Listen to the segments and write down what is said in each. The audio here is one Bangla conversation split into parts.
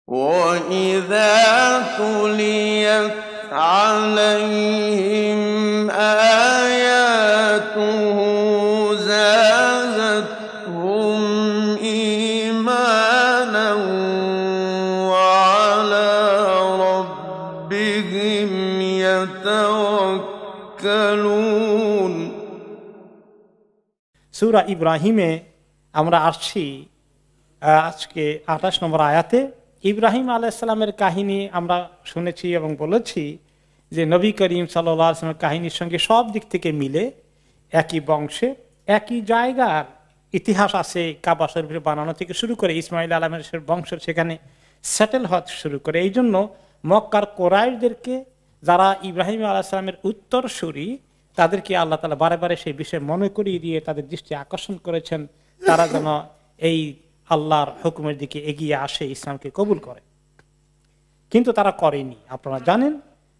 وَإِذَا تُلِيَتْ عَلَيْهِمْ آيَاتُهُ زَادَتْهُمْ إِيمَانًا وَعَلَى رَبِّهِمْ يَتَوَكَّلُونَ। সূরা ইব্রাহিমে আমরা আসছি আজকে ২৮ নম্বর আয়াতে। ইব্রাহিম আলাইহিস সালামের কাহিনী আমরা শুনেছি এবং বলেছি যে নবী করিম সাল্লাল্লাহু আলাইহি ওয়াসাল্লামের কাহিনীর সঙ্গে সব দিক থেকে মিলে, একই বংশে একই জায়গার ইতিহাস আছে। কাবা শরীফ বানানো থেকে শুরু করে ইসমাইল আলাইহিস বংশের সেখানে সেটেল হওয়া শুরু করে। এই জন্য মক্কার কোরাইশদেরকে, যারা ইব্রাহিম আলাইহিস সালামের উত্তরসূরি, তাদেরকে আল্লাহ তাআলা বারে বারে সেই বিষয়ে মনে করিয়ে দিয়ে তাদের দৃষ্টি আকর্ষণ করেছেন, তারা যেন এই আল্লাহর হুকুমের দিকে এগিয়ে আসে, ইসলামকে কবুল করে। কিন্তু তারা করেনি। আপনারা জানেন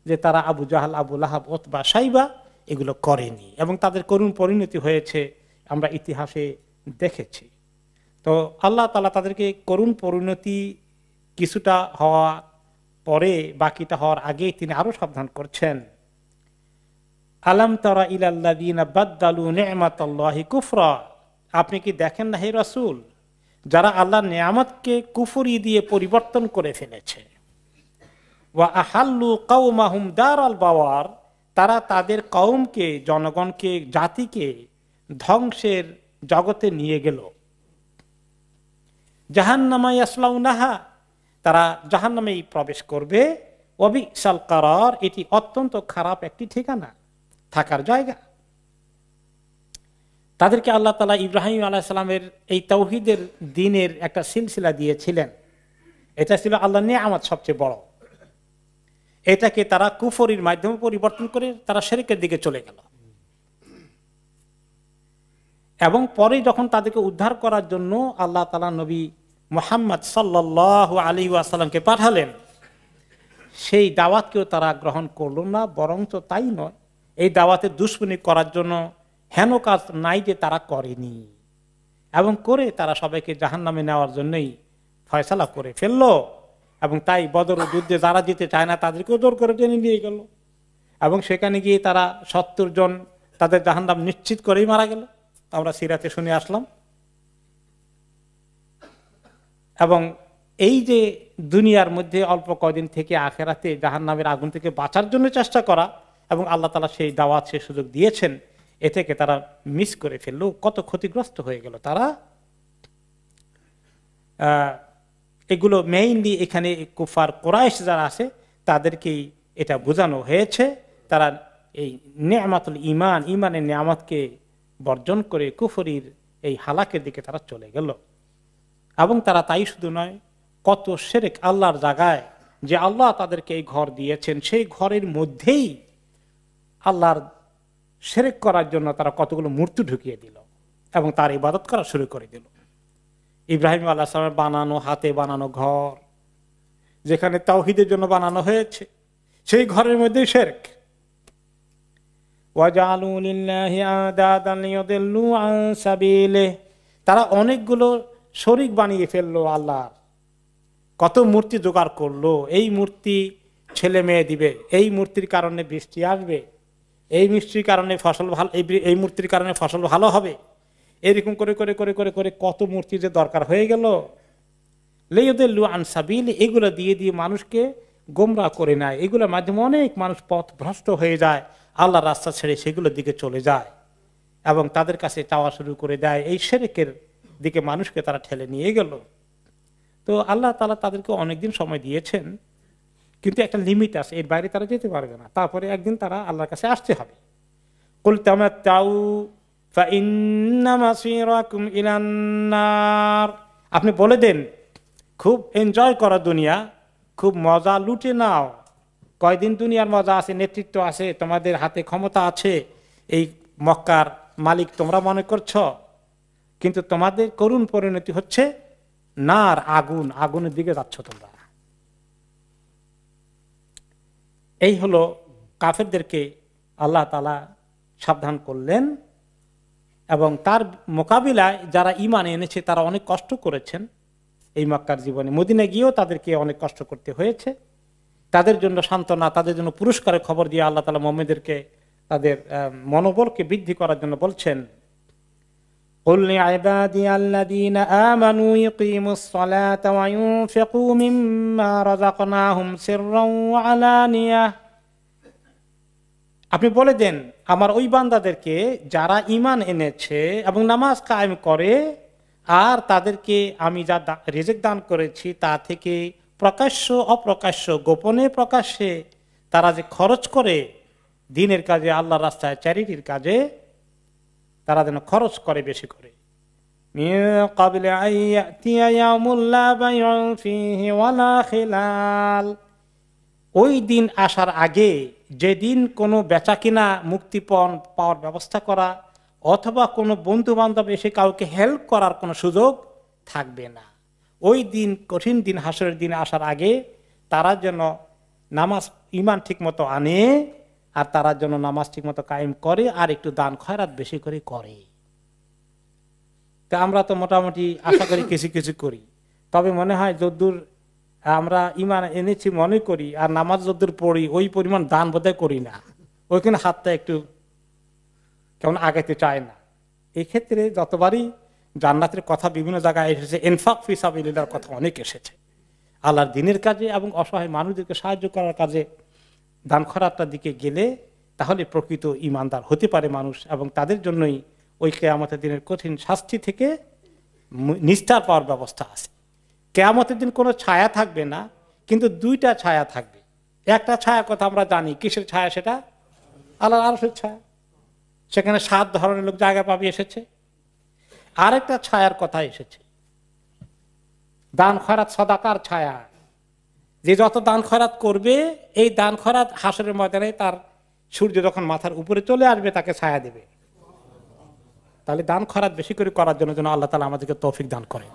যে তারা আবু জাহাল, আবু লাহাব, উতবা, শাইবা এগুলো করেনি এবং তাদের করুণ পরিণতি হয়েছে, আমরা ইতিহাসে দেখেছি। তো আল্লাহ তাআলা তাদেরকে করুণ পরিণতি কিছুটা হওয়া পরে, বাকিটা হওয়ার আগে তিনি আরো সাবধান করছেন। আলাম তারা ইলাল্লাযীনা বাদদালু নি'মাতাল্লাহি কুফরা, আপনি কি দেখেন না হে রাসূল, যারা আল্লাহর নিয়ামতকে কুফরি দিয়ে পরিবর্তন করে ফেলেছে। ওয়া আহাল্লু কওমাহুম দারাল বাওয়ার, তারা তাদের কওমকে, জনগণকে, জাতিকে ধ্বংসের জগতে নিয়ে গেল। জাহান্নামা ইয়াসলাউনাহা, তারা জাহান্নামেই প্রবেশ করবে। ওয়া বিসাল কারার, এটি অত্যন্ত খারাপ একটি ঠিকানা, থাকার জায়গা। তাদেরকে আল্লাহ তাআলা ইব্রাহিম আলাইহিস সালামের এই তাওহীদের দ্বীনের একটা সিলসিলা দিয়েছিলেন। এটা ছিল আল্লাহর নিয়ামত সবচেয়ে বড়। এটাকে তারা কুফরির মাধ্যমে পরিবর্তন করে তারা শিরকের দিকে চলে গেল। এবং পরে যখন তাদেরকে উদ্ধার করার জন্য আল্লাহ তাআলা নবী মুহাম্মদ সাল্লাল্লাহু আলাইহি ওয়াসাল্লামকে পাঠালেন, সেই দাওয়াতকেও তারা গ্রহণ করল না। বরং তো তাই নয়, এই দাওয়াতের দুশমনি করার জন্য হেন কাজ নাই যে তারা করেনি, এবং করে তারা সবাইকে জাহান্নামে নেওয়ার জন্যই ফয়সালা করে ফেললো। এবং তাই বদর যুদ্ধে যারা যেতে চায় না তাদেরকেও জোর করে টেনে নিয়ে গেল, এবং সেখানে গিয়ে তারা ৭০ জন তাদের জাহান্নাম নিশ্চিত করেই মারা গেল। আমরা সিরাতে শুনে আসলাম। এবং এই যে দুনিয়ার মধ্যে অল্প কয়দিন থেকে আখেরাতে জাহান্নামের আগুন থেকে বাঁচার জন্য চেষ্টা করা, এবং আল্লাহ তাআলা সেই দাওয়াত, সেই সুযোগ দিয়েছেন, এ থেকে তারা মিস করে ফেললো, কত ক্ষতিগ্রস্ত হয়ে গেল তারা। এগুলো মেইনলি এখানে কুফার কোরাইশ যারা আছে তাদেরকেই এটা বোঝানো হয়েছে। তারা এই নিয়ামাতুল ঈমান, ঈমানের নিয়ামতকে বর্জন করে কুফরির এই হালাকের দিকে তারা চলে গেল। এবং তারা তাই শুধু নয়, কত শিরক আল্লাহর জায়গায়, যে আল্লাহ তাদেরকে এই ঘর দিয়েছেন, সেই ঘরের মধ্যেই আল্লাহর শিরক করার জন্য তারা কতগুলো মূর্তি ঢুকিয়ে দিল এবং তার ইবাদত করা শুরু করে দিল। ইব্রাহিম আলাইহিস সালামের বানানো, হাতে বানানো ঘর, যেখানে তাওহীদের জন্য বানানো হয়েছে, সেই ঘরের মধ্যে শিরক। ওয়াজআলু লিল্লাহি আনদাদান লিয়ুদিল্লু আন সাবিলিহি, তারা অনেকগুলো শরীক বানিয়ে ফেললো আল্লাহর। কত মূর্তি জোগাড় করলো, এই মূর্তি ছেলে মেয়ে দিবে, এই মূর্তির কারণে বৃষ্টি আসবে, এই মিষ্টির কারণে ফসল ভালো, এই মূর্তির কারণে ফসল ভালো হবে, এরকম করে করে করে করে করে কত মূর্তি যে দরকার হয়ে গেল। লিয়ুদিল্লু আন সাবিলি, এগুলো দিয়ে দিয়ে মানুষকে গোমরাহ করে নেয়। এগুলোর মাধ্যমে অনেক মানুষ পথ ভ্রষ্ট হয়ে যায়, আল্লাহর রাস্তা ছেড়ে সেগুলোর দিকে চলে যায় এবং তাদের কাছে চাওয়া শুরু করে দেয়। এই শিরকের দিকে মানুষকে তারা ঠেলে নিয়ে গেল। তো আল্লাহ তাআলা তাদেরকে অনেকদিন সময় দিয়েছেন, কিন্তু একটা লিমিট আছে, এর বাইরে তারা যেতে পারবে না। তারপরে একদিন তারা আল্লাহর কাছে আসতে হবে। কুল তামাত্তাউ ফাইন্না মাসিরাকুম ইলান নার, আপনি বলে দেন খুব এনজয় করো দুনিয়া, খুব মজা লুটে নাও। কয়দিন দুনিয়ার মজা আছে, নেতৃত্ব আছে, তোমাদের হাতে ক্ষমতা আছে, এই মক্কার মালিক তোমরা মনে করছো, কিন্তু তোমাদের করুণ পরিণতি হচ্ছে নার, আগুন, আগুনের দিকে যাচ্ছ তোমরা। এই হলো কাফেরদেরকে আল্লাহ তাআলা সাবধান করলেন। এবং তার মোকাবিলায় যারা ঈমান এনেছে তারা অনেক কষ্ট করেছেন, এই মক্কার জীবনে। মদিনায় গিয়েও তাদেরকে অনেক কষ্ট করতে হয়েছে। তাদের জন্য সান্ত্বনা, তাদের জন্য পুরস্কারের খবর দিয়ে আল্লাহ তাআলা মুমিনদেরকে তাদের মনোবলকে বৃদ্ধি করার জন্য বলছেন, قل لعبادي الذين آمنوا يقيموا الصلاة وينفقوا مما رزقناهم سرا وعلانية। আপনি বলে দেন আমার ওই বান্দাদেরকে যারা ঈমান এনেছে এবং নামাজ কায়েম করে, আর তাদেরকে আমি যা রিজিক দান করেছি তা থেকে প্রকাশ্য অপ্রকাশ্য, গোপনে প্রকাশ্যে তারা যে খরচ করে দ্বীনের কাজে, আল্লাহর রাস্তায়, চ্যারিটির কাজে, তারা যেন খরচ করে বেশি করে। ওই দিন আসার আগে, যেদিন কোনো বেচা কিনা, মুক্তিপণ পাওয়ার ব্যবস্থা করা অথবা কোনো বন্ধু বান্ধব এসে কাউকে হেল্প করার কোনো সুযোগ থাকবে না। ওই দিন, কঠিন দিন, হাসরের দিন আসার আগে তারা যেন নামাজ, ঈমান ঠিক মতো আনে, আর তারা যেন নামাজ ঠিক মতো কায়েম করে, আর একটু দান খয়রাত বেশি করে করে। তা আমরা তো মোটামুটি আশা করি কিছু কিছু করি, তবে মনে হয় যদ্দূর আমরা ঈমান এনেছি মনে করি, আর নামাজ যদ্দূর পড়ি ওই পরিমাণ দান বোধহয় করি না। ওইখানে হাতটা একটু কেমন আগাইতে চায় না। এই ক্ষেত্রে যতবারই জান্নাতের কথা বিভিন্ন জায়গায় এসেছে, ইনফাক ফি সাবিলিল্লাহর কথা অনেক এসেছে। আল্লাহর দ্বীনের কাজে এবং অসহায় মানুষদেরকে সাহায্য করার কাজে দান খয়রাতের দিকে গেলে তাহলে প্রকৃত ঈমানদার হতে পারে মানুষ, এবং তাদের জন্যই ওই কিয়ামতের দিনের কঠিন শাস্তি থেকে নিস্তার পাওয়ার ব্যবস্থা আছে। কিয়ামতের দিন কোনো ছায়া থাকবে না, কিন্তু দুইটা ছায়া থাকবে। একটা ছায়া কথা আমরা জানি, কিসের ছায়া? সেটা আল্লাহর আরশের ছায়া। সেখানে 7 ধরনের লোক জায়গা পাবে এসেছে। আরেকটা ছায়ার কথা এসেছে, দান খয়রাত সাদাকার ছায়া। যে যত দান খয়রাত করবে, এই দান খয়রাত হাসরের ময়দানে তার সূর্য যখন মাথার উপরে চলে আসবে তাকে ছায়া দেবে। তাহলে দান খয়রাত বেশি করে করার জন্য যেন আল্লাহ তাআলা আমাদেরকে তৌফিক দান করে।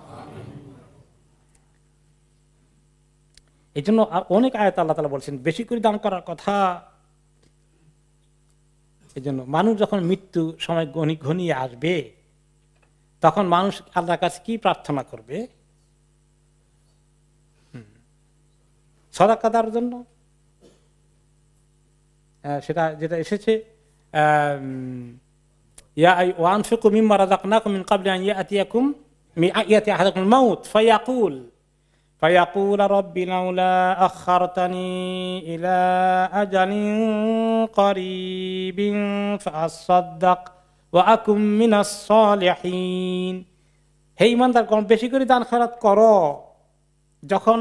এই জন্য অনেক আয়াত আল্লাহ তাআলা বলছেন বেশি করে দান করার কথা। এই জন্য মানুষ যখন মৃত্যু সময় ঘনিয়ে আসবে, তখন মানুষ আল্লাহর কাছে কি প্রার্থনা করবে? সাদাকা দেওয়ার জন্য। সেটা যেটা এসেছে, ওয়ানফিকু মিম্মা রাযাকনাকুম মিন ক্বাবলি আন ইয়াতিয়া আহাদাকুমুল মাউত ফায়াকুল রাব্বি লাউলা আখখারতানি ইলা আজালিন করিবিন ফাআসাদদাক ওয়া আকুম মিনাস সালিহিন। হে ঈমানদারগণ, বেশি করে দান খয়রাত করো। যখন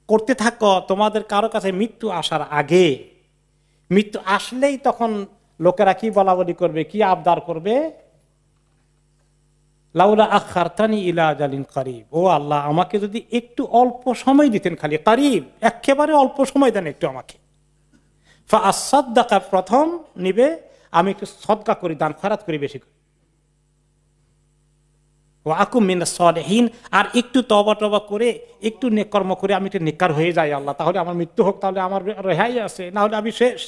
করতে থাকো, তোমাদের কারো কাছে মৃত্যু আসার আগে, মৃত্যু আসলেই তখন লোকেরা কি বলা বলি করবে, কি আবদার করবে? লাউলা আখখারতানি ইলা আজালিন করিব, ও আল্লাহ আমাকে যদি একটু অল্প সময় দিতেন, খালি করিব, একেবারে অল্প সময় দেন একটু আমাকে। ফাআসাদদাকা, প্রথম নিবে আমি একটু সদকা করি, দান খয়রাত করি বেশি করে। ওয়া আকুম মিনাস সালিহিন, আর একটু তওবা টবা করে, একটু নেককর্ম করে আমি একটু নেককার হয়ে যাই আল্লাহ, তাহলে আমার মৃত্যু হোক, তাহলে আমার রেহাই আছে, না হলে আমি শেষ।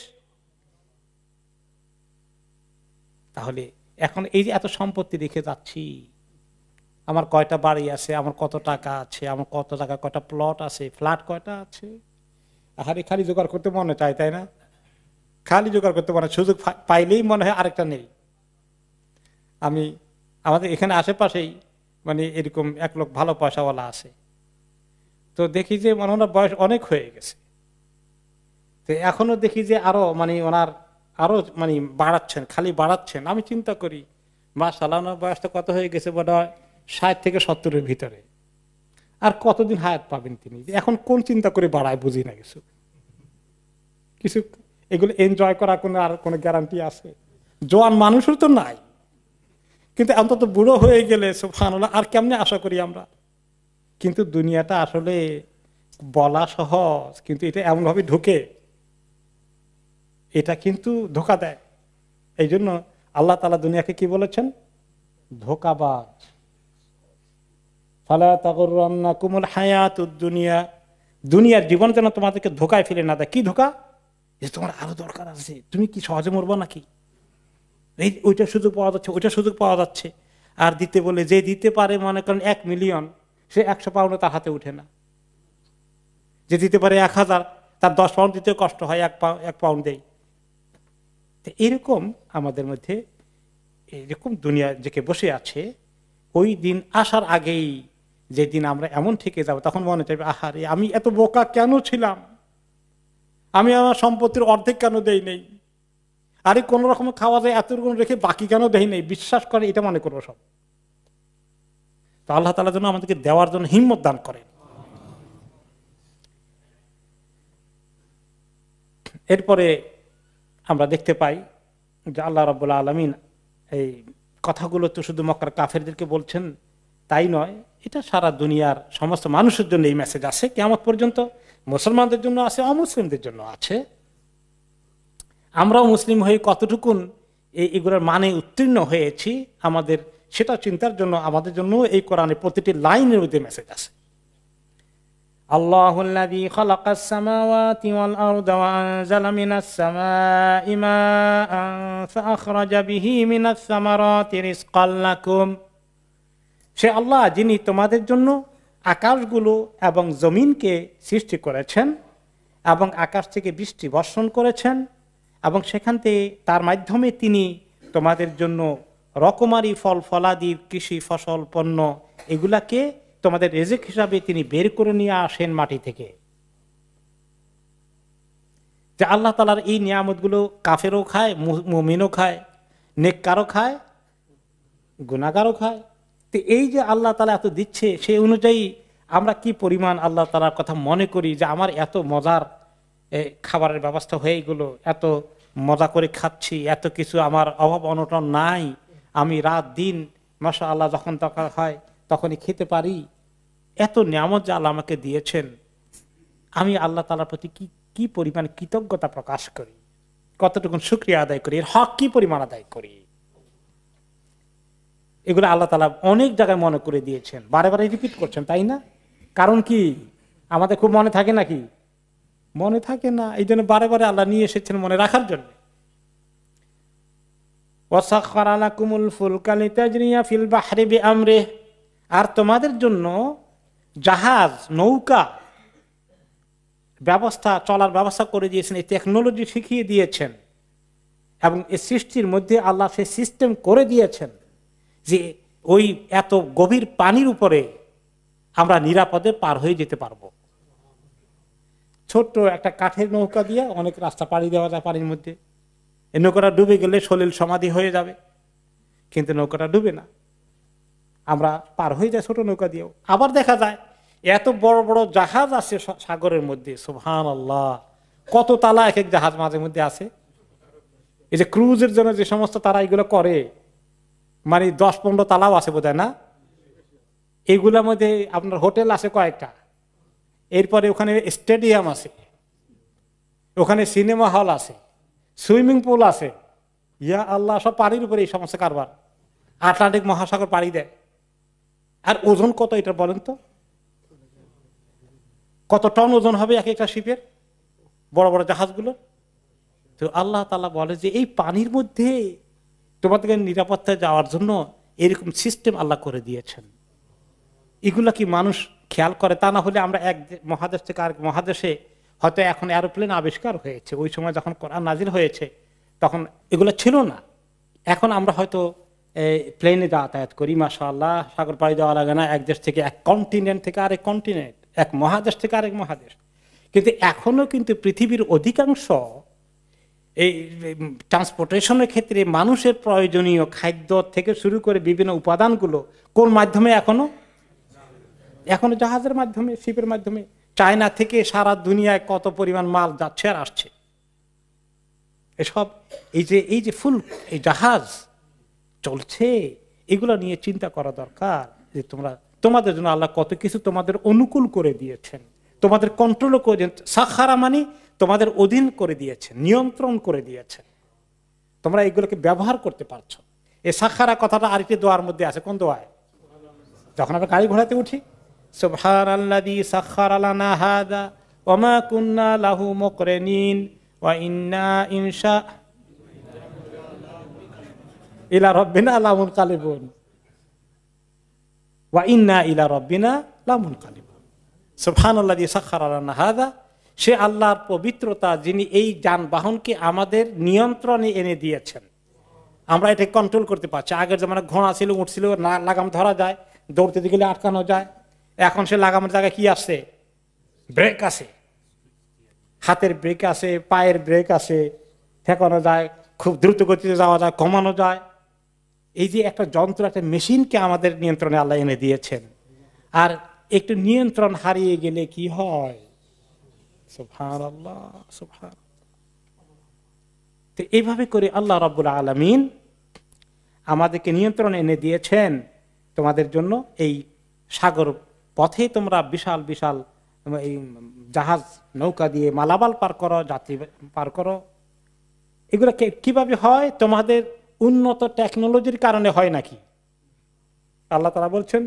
তাহলে এখন এই যে এত সম্পত্তি রেখে যাচ্ছি, আমার কয়টা বাড়ি আছে, আমার কত টাকা আছে, আমার কত টাকা কয়টা প্লট আছে, ফ্ল্যাট কয়টা আছে, আরে খালি জোগাড় করতে মনে চায়, তাই না? খালি জোগাড় করতে মনে, সুযোগ পাইলেই মনে হয় আরেকটা নেই। আমি আমাদের এখানে আশেপাশেই মানে এরকম এক লোক ভালো পয়সাওয়ালা আছে, তো দেখি যে মানে ওনার বয়স অনেক হয়ে গেছে, তো এখনো দেখি যে আরো মানে ওনার আরো মানে বাড়াচ্ছেন, খালি বাড়াচ্ছেন। আমি চিন্তা করি মাশাআল্লাহ, ওনার বয়সটা কত হয়ে গেছে, বোধ হয় 60 থেকে 70-এর ভিতরে। আর কতদিন হায়াত পাবেন তিনি? এখন কোন চিন্তা করে বাড়ায় বুঝি না কিছু কিছু। এগুলো এনজয় করার কোনো আর কোনো গ্যারান্টি আছে? জোয়ান মানুষের তো নাই, কিন্তু অন্তত বুড়ো হয়ে গেলে সুবহানাল্লাহ আর কেমনে আশা করি আমরা। কিন্তু দুনিয়াটা আসলে বলা সহজ, কিন্তু এটা এমন ভাবে ঢুকে, এটা কিন্তু ধোঁকা দেয়। এই জন্য আল্লাহ তাআলা দুনিয়াকে কি বলেছেন? ধোঁকাবাজ। ফালা তাগুররান্নাকুমুল হায়াতুদ দুনিয়া, দুনিয়ার জীবন যেন তোমাদেরকে ধোঁকায় ফেলে না দেয়। কি ধোঁকা? যে তোমার আরো দরকার আছে, তুমি কি সহজে মরবো নাকি? এই ওইটা সুযোগ পাওয়া যাচ্ছে, ওইটা সুযোগ পাওয়া যাচ্ছে, আর দিতে বলে যে দিতে পারে মনে করেন 1 মিলিয়ন, সে 100 পাউন্ড তার হাতে উঠে না। যে দিতে পারে 1000, তার 10 পাউন্ড দিতে কষ্ট হয়, 1 পাউন্ড দেয়। এরকম আমাদের মধ্যে এরকম দুনিয়া যেকে বসে আছে, ওই দিন আসার আগেই যেদিন আমরা এমন থেকে যাব, তখন মনে চাইবে আহারে আমি এত বোকা কেন ছিলাম, আমি আমার সম্পত্তির অর্ধেক কেন দেই নেই, আরে কোন রকম খাওয়া যায় এতটুকু রেখে বাকি কেন দেই নেই, বিশ্বাস করে এটা মনে করবো সব। তো আল্লাহ তাআলা যেন আমাদেরকে দেওয়ার জন্য হিম্মত দান করেন। এরপরে আমরা দেখতে পাই যে আল্লাহ রাব্বুল আলামিন এই কথাগুলো তো শুধু মক্কার কাফেরদেরকে বলছেন তাই নয়, এটা সারা দুনিয়ার সমস্ত মানুষের জন্য এই মেসেজ আছে কিয়ামত পর্যন্ত। মুসলমানদের জন্য আছে, অমুসলিমদের জন্য আছে। আমরাও মুসলিম হয়ে কতটুকুন এগুলোর মানে উত্তীর্ণ হয়েছি আমাদের সেটা চিন্তার জন্য আমাদের জন্য এই কোরআনের প্রতিটি লাইনের মধ্যে মেসেজ আছে। আল্লাহুল্লাযী খালাকাস সামাওয়াতি ওয়াল আরদা ওয়া আনজালা মিনাস সামাই মাআন ফাআখরাজা বিহি মিনাস সামারাতি রিজকাল লাকুম। সে আল্লাহ যিনি তোমাদের জন্য আকাশগুলো এবং জমিনকে সৃষ্টি করেছেন এবং আকাশ থেকে বৃষ্টি বর্ষণ করেছেন এবং সেখান থেকে তার মাধ্যমে তিনি তোমাদের জন্য রকমারি ফল ফলাদির কৃষি ফসল পণ্য এগুলাকে তোমাদের রিজিক হিসাবে তিনি বের করে নিয়ে আসেন মাটি থেকে। যে আল্লাহ তাআলার এই নিয়ামতগুলো কাফেরও খায়, মুমিনও খায়, নেককারও খায়, গুনাহগারও খায়। তো এই যে আল্লাহ তাআলা এত দিচ্ছে, সেই অনুযায়ী আমরা কি পরিমাণ আল্লাহ তাআলার কথা মনে করি যে আমার এত মজার খাবারের ব্যবস্থা হয়ে গেলো, এত মজা করে খাচ্ছি, এত কিছু আমার অভাব অনটন নাই, আমি রাত দিন মাশাআল্লাহ যখন দরকার হয় তখনই খেতে পারি, এত নিয়ামত যে আল্লাহ আমাকে দিয়েছেন, আমি আল্লাহ তাআলার প্রতি কি পরিমাণ কৃতজ্ঞতা প্রকাশ করি, কতটুকু শুকরিয়া আদায় করি, এর হক কি পরিমাণ আদায় করি। এগুলো আল্লাহ তাআলা অনেক জায়গায় মনে করে দিয়েছেন, বারে বারে রিপিট করছেন, তাই না? কারণ কি আমাদের খুব মনে থাকে নাকি? মনে থাকে না, এই জন্য বারে বারে আল্লাহ নিয়ে এসেছেন মনে রাখার জন্য। ওয়াসাখখারা লাকুমুল ফুলকা লিতাজরিয়া ফিল বাহরি বিআমরিহি, আর তোমাদের জন্য জাহাজ নৌকা ব্যবস্থা চলার ব্যবস্থা করে দিয়েছেন, এই টেকনোলজি শিখিয়ে দিয়েছেন এবং এই সৃষ্টির মধ্যে আল্লাহ সেই সিস্টেম করে দিয়েছেন যে ওই এত গভীর পানির উপরে আমরা নিরাপদে পার হয়ে যেতে পারবো। ছোট্ট একটা কাঠের নৌকা দিয়ে অনেক রাস্তা পাড়ি দেওয়া যায় পানির মধ্যে। এই নৌকাটা ডুবে গেলে সলিল সমাধি হয়ে যাবে, কিন্তু নৌকাটা ডুবে না, আমরা পার হয়ে যায় ছোট নৌকা দিয়েও। আবার দেখা যায় এত বড় বড় জাহাজ আছে সাগরের মধ্যে, সুবহানাল্লাহ, কত তালা এক এক জাহাজ মাঝে মধ্যে আছে। এই যে ক্রুজের জন্য যে সমস্ত তারা এগুলো করে, মানে 10-15 তালাও আছে বোধহয় না? এইগুলোর মধ্যে আপনার হোটেল আছে কয়েকটা, এরপরে ওখানে স্টেডিয়াম আছে, ওখানে সিনেমা হল আছে, সুইমিং পুল আছে, ইয়া আল্লাহ, সব পানির উপরে এই সমস্ত কারবার। আটলান্টিক মহাসাগর পাড়ি দেয়। আর ওজন কত এটা বলেন তো? কত টন ওজন হবে এক একটা শিপের, বড় বড় জাহাজগুলো। তো আল্লাহ তাআলা বলে যে এই পানির মধ্যে তোমাদেরকে নিরাপত্তায় যাওয়ার জন্য এরকম সিস্টেম আল্লাহ করে দিয়েছেন। এগুলা কি মানুষ খেয়াল করে? তা না হলে আমরা এক মহাদেশ থেকে আরেক মহাদেশে, হয়তো এখন এরোপ্লেন আবিষ্কার হয়েছে, ওই সময় যখন কোরআন নাজিল হয়েছে তখন এগুলো ছিল না। এখন আমরা হয়তো প্লেনে যাতায়াত করি, মাশাআল্লাহ, সাগর পাড়ি দেওয়া লাগে না, এক দেশ থেকে এক কন্টিনেন্ট থেকে আরেক কন্টিনেন্ট, এক মহাদেশ থেকে আরেক মহাদেশ। কিন্তু এখনো কিন্তু পৃথিবীর অধিকাংশ এই ট্রান্সপোর্টেশনের ক্ষেত্রে মানুষের প্রয়োজনীয় খাদ্য থেকে শুরু করে বিভিন্ন উপাদানগুলো কোন মাধ্যমে এখনো জাহাজের মাধ্যমে, শিপের মাধ্যমে। চায়না থেকে সারা দুনিয়ায় কত পরিমাণ মাল যাচ্ছে আর আসছে। এসব এই যে ফুল এই জাহাজ চলছে, এগুলো নিয়ে চিন্তা করা দরকার যে তোমাদের জন্য আল্লাহ কত কিছু তোমাদের অনুকূল করে দিয়েছেন, তোমাদের কন্ট্রোলও করে দিয়েছেন। সাখারা মানে তোমাদের অধীন করে দিয়েছেন, নিয়ন্ত্রণ করে দিয়েছেন, তোমরা এগুলোকে ব্যবহার করতে পারছো। এই সাখারা কথাটা আরেকটি দোয়ার মধ্যে আছে। কোন দোয়ায়? যখন আমরা গাড়ি ঘোড়াতে উঠি, সুবহানাল্লাযী সাখারা লানা হাযা ওয়া মা কুন্না লাহু মুকরিনিন ওয়া ইন্না ইনশা ইলা রাব্বিনা লামুনকালিবুন। ওয়া ইন্না ইলা রাব্বিনা লামুনকালিবুন। সুবহানাল্লাযী সাখখারা লানা হাযা, সে আল্লাহর পবিত্রতা যিনি এই যানবাহনকে আমাদের নিয়ন্ত্রণে এনে দিয়েছেন। আমরা এটা কন্ট্রোল করতে পারছি। আগের জামানায় ঘোড়া ছিল, উট ছিল, না লাগাম ধরা যায়, দৌড়তে গেলে আটকানো যায়। এখন সে লাগামের জায়গায় কি আছে? ব্রেক আছে, হাতের ব্রেক আছে, পায়ের ব্রেক আছে, ঠেকানো যায়, খুব দ্রুত গতিতে যাওয়া যায়, কমানো যায়। এই যে একটা যন্ত্র, একটা মেশিনকে আমাদের নিয়ন্ত্রণে আল্লাহ এনে দিয়েছেন। আর একটু নিয়ন্ত্রণ হারিয়ে গেলে কি হয়? সুবহানাল্লাহ, সুবহান। তো এইভাবে করে আল্লাহ রাব্বুল আলামিন আমাদেরকে নিয়ন্ত্রণে এনে দিয়েছেন তোমাদের জন্য। এই সাগর পথে তোমরা বিশাল বিশাল এই জাহাজ নৌকা দিয়ে মালামাল পার করো, যাত্রী পার করো। এগুলো কিভাবে হয়? তোমাদের উন্নত টেকনোলজির কারণে হয় নাকি? আল্লাহ তাআলা বলছেন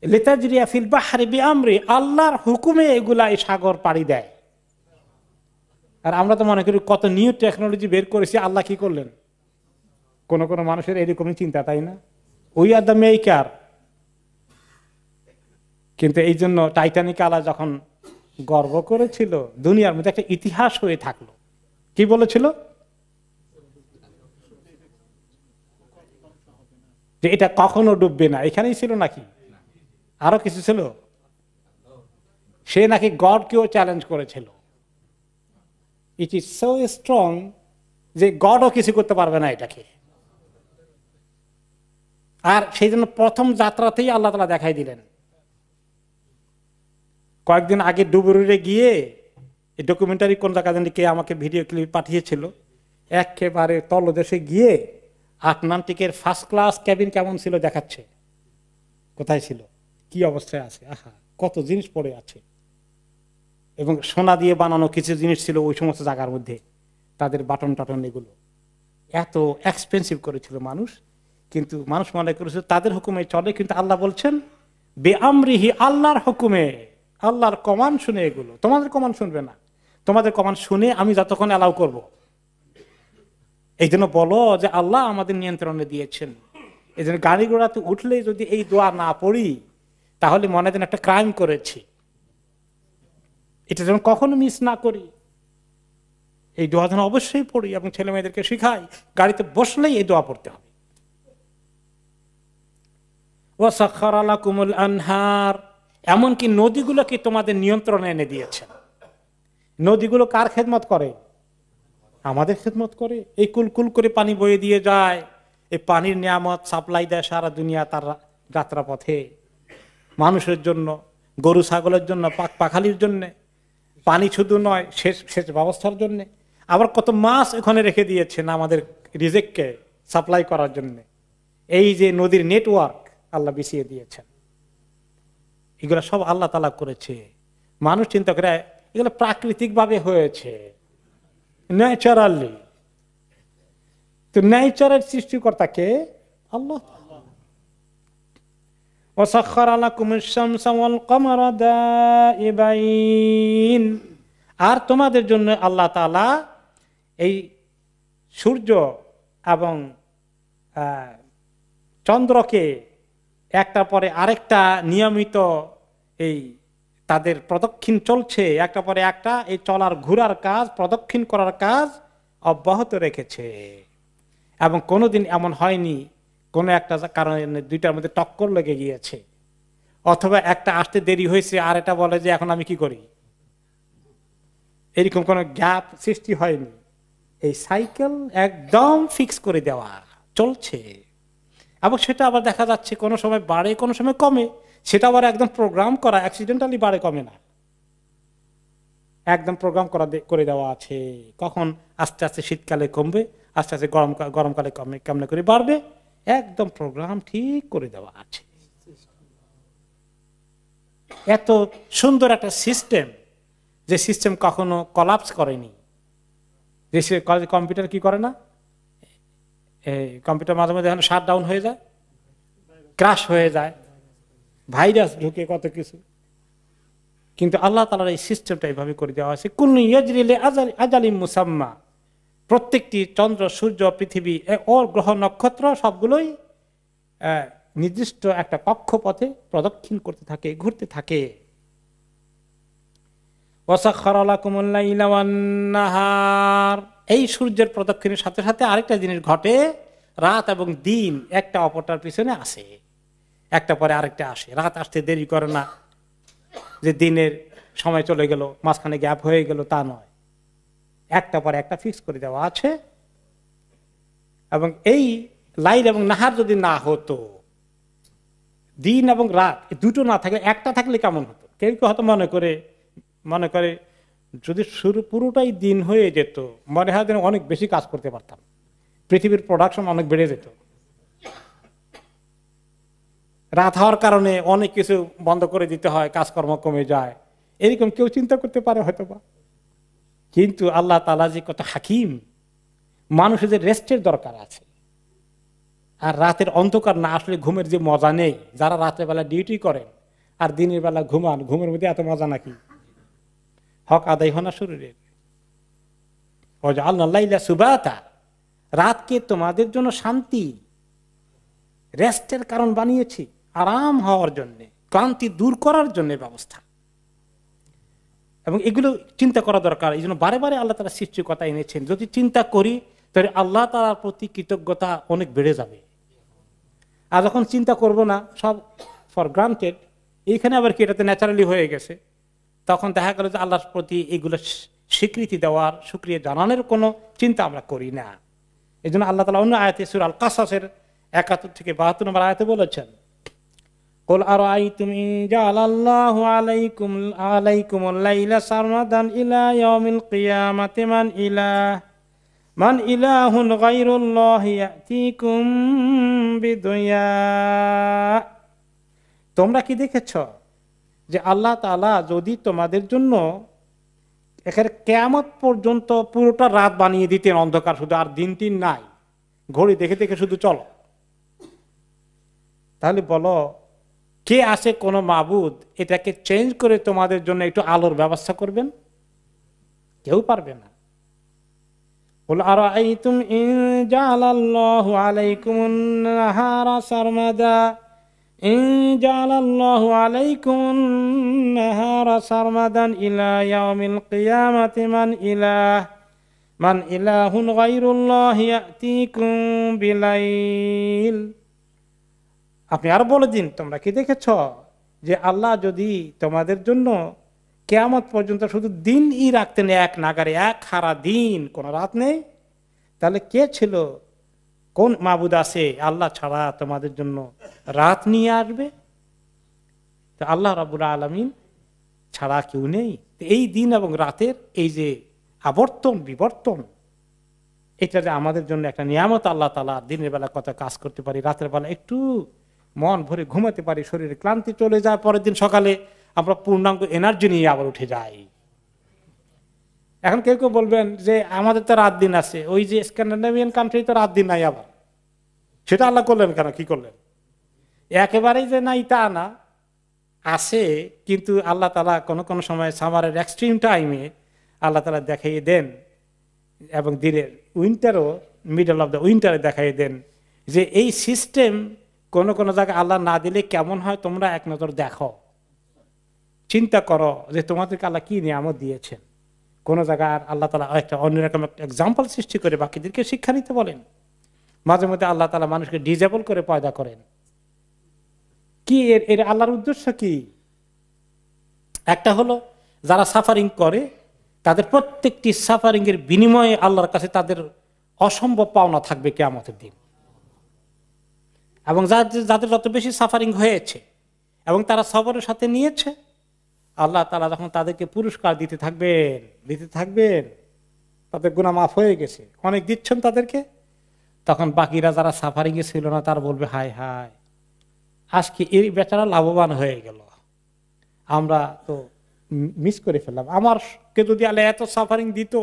লিতাজরিয়া ফিল বাহরি বিআমরি, আল্লাহর হুকুমে এগুলা এই সাগর পাড়ি দেয়। আর আমরা তো মনে করি কত নিউ টেকনোলজি বের করেছি, আল্লাহ কি করলেন? কোন কোন মানুষের এরকমই চিন্তা, তাই না? We are the maker. কিন্তু এই জন্য টাইটানিক আলা যখন গর্ব করেছিল, দুনিয়ার মধ্যে একটা ইতিহাস হয়ে থাকলো। কি বলেছিল? যে এটা কখনো ডুববে না। এখানেই ছিল নাকি আরো কিছু ছিল? সে নাকি গডকেও চ্যালেঞ্জ করেছিল। ইট ইজ সো স্ট্রং যে গডও কিছু করতে পারবে না এটাকে। আর সেই জন্য প্রথম যাত্রাতেই আল্লাহ তাআলা দেখাই দিলেন। কয়েকদিন আগে ডুবুরিরে গিয়ে এই ডকুমেন্টারি কোন জায়গা জানি কে আমাকে ভিডিও ক্লিপ পাঠিয়েছিল, একেবারে তলদেশে গিয়ে আটলান্টিকের ফার্স্ট ক্লাস ক্যাবিন কেমন ছিল দেখাচ্ছে। কোথায় ছিল, কি অবস্থায় আছে, আহা কত জিনিস পড়ে আছে। এবং সোনা দিয়ে বানানো কিছু জিনিস ছিল ওই সমস্ত জায়গার মধ্যে, তাদের বাটন টাটন এগুলো এত এক্সপেন্সিভ করেছিল মানুষ। কিন্তু মানুষ মনে করেছিল তাদের হুকুমে চলে, কিন্তু আল্লাহ বলছেন বেআমরিহি, আল্লাহর হুকুমে, আল্লাহর কমান্ড শুনে। এগুলো তোমাদের কমান্ড শুনবে না, তোমাদের কমান্ড শুনে আমি যতক্ষণ অ্যালাউ করব। এই জন্য বলো যে আল্লাহ আমাদের নিয়ন্ত্রণে দিয়েছেন। এই জন্য গাড়ি ঘোড়াতে উঠলে যদি এই দোয়া না পড়ি তাহলে মনে যেন একটা ক্রাইম করেছি। এটা যেন কখনো মিস না করি। এই দোয়া যেন অবশ্যই পড়ি এবং ছেলে মেয়েদেরকে শিখাই, গাড়িতে বসলেই এই দোয়া পড়তে হবে। ওয়াসাখখারা লাকুমুল আনহার, এমনকি নদীগুলোকে তোমাদের নিয়ন্ত্রণে এনে দিয়েছেন। নদীগুলো কার খেদমত করে? আমাদের খেদমত করে। এই কুলকুল করে পানি বয়ে দিয়ে যায়, এই পানির নিয়ামত সাপ্লাই দেয় সারা দুনিয়া তার যাত্রা পথে, মানুষের জন্য, গরু ছাগলের জন্য, পাখালির জন্য। পানি শুধু নয়, সেচ ব্যবস্থার জন্য। আবার কত মাছ এখানে রেখে দিয়েছেন আমাদের রিজিককে সাপ্লাই করার জন্য। এই যে নদীর নেটওয়ার্ক আল্লাহ বিছিয়ে দিয়েছেন, এগুলো সব আল্লাহ তাআলা করেছে। মানুষ চিন্তা করে এগুলো প্রাকৃতিক ভাবে হয়েছে, ন্যাচারালি। তো ন্যাচারের সৃষ্টিকর্তাকে আল্লাহ। ওয়াসাখখারা লাকুমুশ শামসা ওয়াল কমারা দাইবাইন, আর তোমাদের জন্য আল্লাহ তাআলা এই সূর্য এবং চন্দ্রকে একটা পরে আরেকটা নিয়মিত এই তাদের প্রদক্ষিণ চলছে, একটা পরে একটা এই চলার ঘোরার কাজ, প্রদক্ষিণ করার কাজ অব্যাহত রেখেছে। এবং কোনোদিন এমন হয়নি কোনো একটা কারণে দুইটার মধ্যে টক্কর লেগে গিয়েছে, অথবা একটা আসতে দেরি হয়েছে আর এটা বলে যে এখন আমি কি করি, এরকম কোনো গ্যাপ সৃষ্টি হয়নি। এই সাইকেল একদম ফিক্স করে দেওয়া চলছে। এবং সেটা আবার দেখা যাচ্ছে কোনো সময় বাড়ে, কোনো সময় কমে। সেটা আবার একদম প্রোগ্রাম করা, অ্যাক্সিডেন্টালি বাড়ে কমে না, একদম প্রোগ্রাম করে দেওয়া আছে। কখন আস্তে আস্তে শীতকালে কমবে, আস্তে আস্তে গরমকালে কমে, কেমনে করে বাড়বে, একদম প্রোগ্রাম ঠিক করে দেওয়া আছে। এত সুন্দর একটা সিস্টেম, যে সিস্টেম কখনো কলাপস করেনি। যে কম্পিউটার কি করে না, কম্পিউটার মাঝে মাঝে শাট ডাউন হয়ে যায়, ক্রাশ হয়ে যায়, ভাইরাস ঢুকে, কত কিছু। কিন্তু আল্লাহ তাআলার এই সিস্টেমটা এইভাবে করে দেওয়া হয়েছে। কুল্লু ইয়াজরি লিআজালিম মুসাম্মা, প্রত্যেকটি চন্দ্র, সূর্য, পৃথিবী ও গ্রহ নক্ষত্র সবগুলোই নির্দিষ্ট একটা কক্ষপথে প্রদক্ষিণ করতে থাকে, ঘুরতে থাকে। এই সূর্যের প্রদক্ষিণের সাথে সাথে আরেকটা জিনিস ঘটে, রাত এবং দিন একটা অপরটার পিছনে আসে, একটা পরে আরেকটা আসে। রাত আসতে দেরি করে না, যে দিনের সময় চলে গেল মাঝখানে গ্যাপ হয়ে গেল, তা নয়, একটা পরে একটা ফিক্স করে দেওয়া আছে। এবং এই লাইল এবং নাহার যদি না হতো, দিন এবং রাত দুটো না থাকলে একটা থাকলে কেমন হতো? কেউ কেউ হয়তো মনে করে যদি পুরোটাই দিন হয়ে যেত, মনে হয় যেন অনেক বেশি কাজ করতে পারতাম, পৃথিবীর প্রোডাকশন অনেক বেড়ে যেত। রাত হওয়ার কারণে অনেক কিছু বন্ধ করে দিতে হয়, কাজকর্ম কমে যায়, এরকম কেউ চিন্তা করতে পারে হয়তো বা। কিন্তু আল্লাহ তাআলা যে কত হাকিম, মানুষদের রেস্টের দরকার আছে। আর রাতের অন্ধকার না আসলে ঘুমের যে মজা নেই, যারা রাতের বেলা ডিউটি করেন আর দিনের বেলা ঘুমান, ঘুমের মধ্যে এত মজা নাকি? হক আদায় হয় না শরীরের। আল্লাহ সুবাতা, রাতকে তোমাদের জন্য শান্তি, রেস্টের কারণ বানিয়েছি, আরাম হওয়ার জন্য, ক্লান্তি দূর করার জন্য ব্যবস্থা। এবং এগুলো চিন্তা করা দরকার। এই জন্য বারে বারে আল্লাহ তাআলা সৃষ্টির কথা এনেছেন। যদি চিন্তা করি তাহলে আল্লাহ তাআলার প্রতি কৃতজ্ঞতা অনেক বেড়ে যাবে। আর যখন চিন্তা করব না, সব ফর গ্রান্টেড, এইখানে আবার কি এটাতে ন্যাচারালি হয়ে গেছে, তখন দেখা গেল যে আল্লাহর প্রতি এগুলো স্বীকৃতি দেওয়ার, শুকরিয়া জানানোর কোনো চিন্তা আমরা করি না। এই জন্য আল্লাহ তাআলা অন্য আয়াতে সূরা আল কাসাসের ৭১ থেকে ৭২ নম্বর আয়াতে বলেছেন, কুল আরাআইতুম ইন জাআলাল্লাহু আলাইকুমুল লাইলা সারমাদান ইলা ইয়াউমিল কিয়ামাতি মান ইলাহুন গায়রুল্লাহি ইয়াতিকুম বিদুয়া। তোমরা কি দেখেছ যে আল্লাহ তাআলা যদি তোমাদের জন্য এখানে কিয়ামত পর্যন্ত পুরোটা রাত বানিয়ে দিতেন, অন্ধকার শুধু, আর দিন টিন নাই, ঘড়ি দেখে দেখে শুধু চলো, তাহলে বলো কে আছে কোন মাবুদ এটাকে চেঞ্জ করে তোমাদের জন্য একটু আলোর ব্যবস্থা করবেন? কেউ পারবে না। কুল আরাআইতুম ইন জাআলাল্লাহু আলাইকুমুন নাহারা সারমাদা ইন জাআলাল্লাহু আলাইকুমুন নাহারা সারমাদান ইলা ইয়াউমিল কিয়ামাতি মান ইলাহুন গায়রুল্লাহি ইয়াতিকুম বিলাইল। আপনি আর বলে দিন, তোমরা কি দেখেছ যে আল্লাহ যদি তোমাদের জন্য কিয়ামত পর্যন্ত শুধু দিনই রাখতেন, এক নাগারে, এক সারা দিন, কোনো রাত নেই, তাহলে কে ছিল, কোন মাবুদ আছে আল্লাহ ছাড়া তোমাদের জন্য রাত নিয়ে আসবে? তো আল্লাহ রাব্বুল আলামিন ছাড়া কেউ নেই। এই দিন এবং রাতের এই যে আবর্তন বিবর্তন, এটা যে আমাদের জন্য একটা নিয়ামত। আল্লাহ তাআলা দিনের বেলা কত কাজ করতে পারি, রাতের বেলা একটু মন ভরে ঘুমাতে পারি, শরীরে ক্লান্তি চলে যায়, পরের দিন সকালে আমরা পূর্ণাঙ্গ এনার্জি নিয়ে আবার উঠে যাই। এখন কেউ কেউ বলবেন যে আমাদের তো রাত দিন আছে, ওই যে স্ক্যান্ডিনেভিয়ান কান্ট্রি তো রাত দিন নাই, আবার সেটা আল্লাহ করলেন কেন, কি করলেন? একেবারেই যে নাই তা না, আছে, কিন্তু আল্লাহ তাআলা কোনো কোনো সময় সামারের এক্সট্রিম টাইমে আল্লাহ তাআলা দেখাইয়ে দেন, এবং দিনের উইন্টারও, মিডল অফ দ্য উইন্টারে দেখাইয়ে দেন যে এই সিস্টেম কোন কোন জায়গায় আল্লাহ না দিলে কেমন হয়, তোমরা এক নজর দেখো, চিন্তা করো যে তোমাদেরকে আল্লাহ কি নিয়ামত দিয়েছেন। কোন জায়গায় আল্লাহ তাআলা একটা অন্যরকম একটা এক্সাম্পল সৃষ্টি করে বাকিদেরকে শিক্ষা নিতে বলেন। মাঝে মধ্যে আল্লাহ তাআলা মানুষকে ডিজেবল করে পয়দা করেন। কি এর আল্লাহর উদ্দেশ্য কি? একটা হলো যারা সাফারিং করে তাদের প্রত্যেকটি সাফারিং এর বিনিময়ে আল্লাহর কাছে তাদের অসম্ভব পাওনা থাকবে কিয়ামতের দিন। এবং যাদের যত বেশি সাফারিং হয়েছে এবং তারা সবরের সাথে নিয়েছে, আল্লাহ তাআলা যখন তাদেরকে পুরস্কার দিতে থাকবেন, তাদের গুনাহ মাফ হয়ে গেছে, অনেক দিচ্ছেন তাদেরকে, তখন বাকিরা যারা সাফারিং এ ছিল না তারা বলবে, হায় হায়, আজকে এই বেচারা লাভবান হয়ে গেল, আমরা তো মিস করে ফেললাম। আমারকে যদি আল্লাহ এত সাফারিং দিত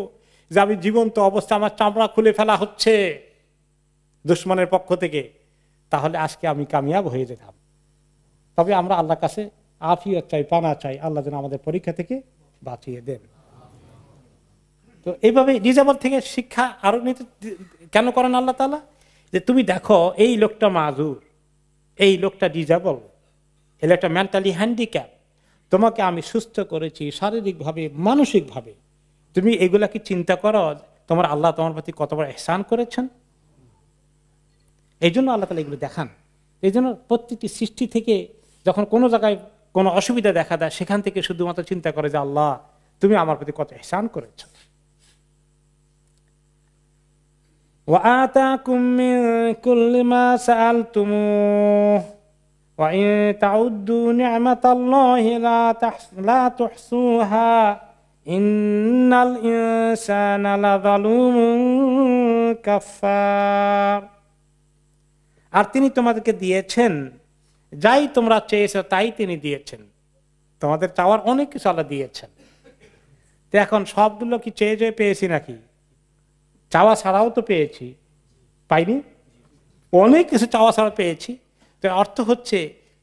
যে আমি জীবন্ত অবস্থা আমার চামড়া খুলে ফেলা হচ্ছে দুশমনের পক্ষ থেকে, তাহলে আজকে আমি কামিয়াব হয়ে যেতাম। তবে আমরা আল্লাহর কাছে আফিয়ত চাই, পানা চাই, আল্লাহ যেন আমাদের পরীক্ষা থেকে বাঁচিয়ে দেন। তো এইভাবে ডিজেবল থেকে শিক্ষা আরো নিতে কেন করেন আল্লাহ তাআলা? যে তুমি দেখো এই লোকটা মাজুর, এই লোকটা ডিজেবল, এর একটা মেন্টালি হ্যান্ডিক্যাপ, তোমাকে আমি সুস্থ করেছি শারীরিকভাবে, মানসিকভাবে, তুমি এগুলা কি চিন্তা করো তোমার আল্লাহ তোমার প্রতি কত বড় ইহসান করেছেন? এই জন্য আল্লাহ তাআলা এগুলো দেখান। এই জন্য প্রত্যেকটি সৃষ্টি থেকে যখন কোনো জায়গায় কোনো অসুবিধা দেখা দেয়, সেখান থেকে শুধুমাত্র চিন্তা করে যে আল্লাহ তুমি আমার প্রতি কত ইহসান করেছো। وآتاكم من كل ما سألتموه وإن تعدوا نعمة الله لا تحصوها إن الإنسان لظلوم كفار। আর তিনি তোমাদেরকে দিয়েছেন যাই তোমরা চেয়েছো তাই তিনি দিয়েছেন। তোমাদের চাওয়ার অনেক কিছু আল্লাহ দিয়েছেন। তো এখন সবগুলো কি চেয়ে চেয়ে পেয়েছি নাকি? চাওয়া ছাড়াও তো পেয়েছি, পাইনি? অনেক কিছু চাওয়া ছাড়া পেয়েছি। তো অর্থ হচ্ছে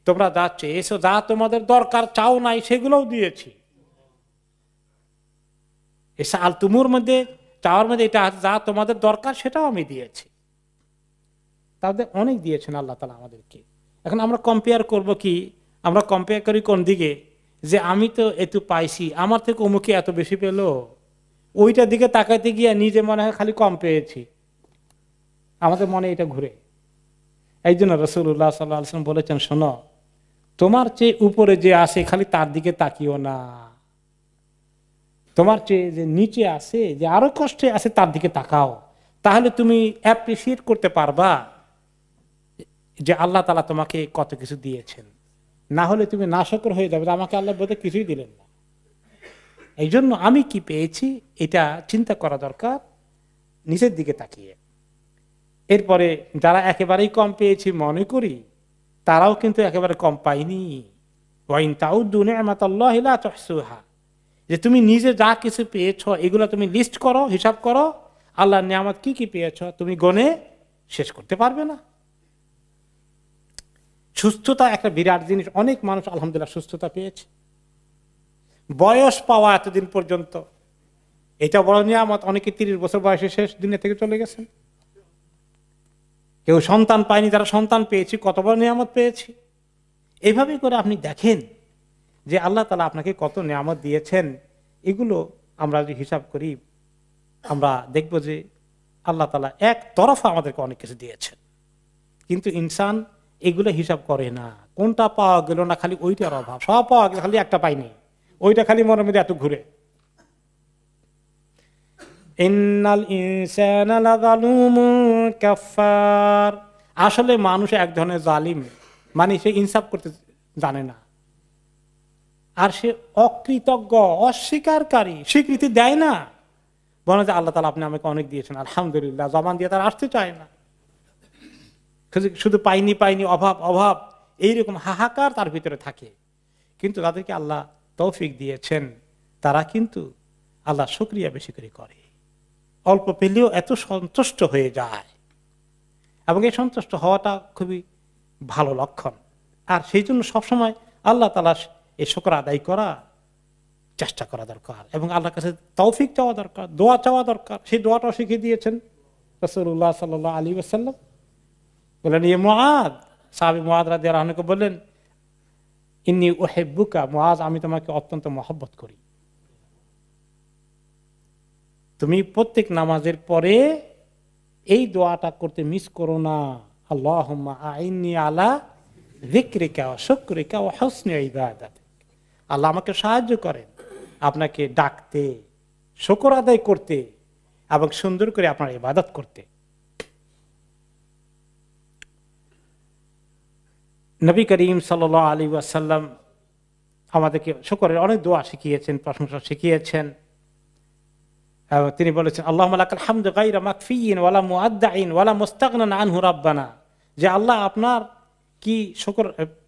তোমরা যা চেয়েছো, যা তোমাদের দরকার চাও নাই, সেগুলোও দিয়েছি। এসে আল তুমুর মধ্যে চাওয়ার মধ্যে এটা যা তোমাদের দরকার সেটাও আমি দিয়েছি। তাদের অনেক দিয়েছেন আল্লাহ তাআলা আমাদেরকে। এখন আমরা কম্পেয়ার করব কি? আমরা কম্পেয়ার করি কোন দিকে? যে আমি তো এত পাইছি, আমার থেকে অমুকে এত বেশি পেলো, ওইটার দিকে তাকাইতে গিয়ে নিজে মনে হয় খালি কম পেয়েছি। আমাদের মনে এটা ঘুরে। এই জন্য রাসূলুল্লাহ সাল্লাল্লাহু আলাইহি ওয়াসাল্লাম বলেছেন, শোনো, তোমার চেয়ে উপরে যে আছে খালি তার দিকে তাকিও না, তোমার চেয়ে যে নিচে আছে, যে আরো কষ্টে আছে, তার দিকে তাকাও। তাহলে তুমি অ্যাপ্রিসিয়েট করতে পারবা যে আল্লাহ তাআলা তোমাকে কত কিছু দিয়েছেন। না হলে তুমি নাশকর হয়ে যাবে, আমাকে আল্লাহ বলতে কিছুই দিলেন না। এই জন্য আমি কি পেয়েছি এটা চিন্তা করা দরকার, নিচের দিকে তাকিয়ে। এরপরে যারা একেবারেই কম পেয়েছি মনে করি, তারাও কিন্তু একেবারে কম পাইনি। ওয়াইন তাউদ্দু নি'মাতাল্লাহি লা তুহসুহা, যে তুমি নিজে যা কিছু পেয়েছো এগুলো তুমি লিস্ট করো, হিসাব করো, আল্লাহর নিয়ামত কি কি পেয়েছো তুমি গনে শেষ করতে পারবে না। সুস্থতা একটা বিরাট জিনিস। অনেক মানুষ আলহামদুলিল্লাহ সুস্থতা পেয়েছে, বয়স পাওয়া এতদিন পর্যন্ত, এটা বড় নিয়ামত। অনেকে 30 বছর বয়সে শেষ দিনে থেকে চলে গেছেন। কেউ সন্তান পায়নি, তারা সন্তান পেয়েছি, কত বড় নিয়ামত পেয়েছি। এইভাবে করে আপনি দেখেন যে আল্লাহ তাআলা আপনাকে কত নিয়ামত দিয়েছেন। এগুলো আমরা যদি হিসাব করি, আমরা দেখব যে আল্লাহ তাআলা এক তরফা আমাদেরকে অনেক কিছু দিয়েছেন, কিন্তু ইনসান এগুলো হিসাব করে না। কোনটা পাওয়া গেল না, খালি ওইটার অভাব। সব পাওয়া গেল, খালি একটা পাইনি, ওইটা খালি মনের মধ্যে এত ঘুরে। ইন্নাল ইনসানা লাযালুমুন কাফফার। আসলে মানুষ এক ধরনের জালিম, মানে সে ইনসাফ করতে জানে না, আর সে অকৃতজ্ঞ, অস্বীকারী, স্বীকৃতি দেয় না। বলে যে আল্লাহ তাআলা আপনি আমাকে অনেক দিয়েছেন, আলহামদুলিল্লাহ, জবান দিয়ে তার আসতে চায় না। শুধু পাইনি পাইনি, অভাব অভাব, এইরকম হাহাকার তার ভিতরে থাকে। কিন্তু তাদেরকে আল্লাহ তৌফিক দিয়েছেন, তারা কিন্তু আল্লাহ শুকরিয়া বেশি করে করে, অল্প পেলেও এত সন্তুষ্ট হয়ে যায়। এবং এই সন্তুষ্ট হওয়াটা খুবই ভালো লক্ষণ। আর সেই জন্য সবসময় আল্লাহ তাআলা এই শুকর আদায় করা চেষ্টা করা দরকার, এবং আল্লাহর কাছে তৌফিক চাওয়া দরকার, দোয়া চাওয়া দরকার। সেই দোয়াটাও শিখিয়ে দিয়েছেন রাসূলুল্লাহ সাল্লাল্লাহু আলাইহি ওয়াসাল্লাম। বললেন, ইয়ে মুআদ, সাহাবী মুআদ রাদিয়াল্লাহু আনহু বললেন, ইন্নী উহিব্বুকা, মুআজ, আমি তোমাকে অত্যন্ত মহব্বত করি। তুমি প্রত্যেক নামাজের পরে এই দোয়াটা করতে মিস করো না, আল্লাহুম্মা আইন্নী আলা যিকরিকা ওয়া শুকরিকা ওয়া হুসনি ইবাদাতিক। আল্লাহ আমাকে সাহায্য করেন আপনাকে ডাকতে, শুকর আদায় করতে, এবং সুন্দর করে আপনার ইবাদত করতে। নবী করিম সাল্লাল্লাহু আলাইহি ওয়াসাল্লাম আমাদেরকে শুকরের অনেক দোয়া শিখিয়েছেন, প্রশংসা শিখিয়েছেন। তিনি বলেছেন, আল্লাহুম্মা লাকাল হামদু গায়রা মাকফিয়িন ওয়ালা মুআদ্দাইন ওয়ালা মুস্তাগনান আনহু রাব্বানা, যে আল্লাহ আপনার কি শুকর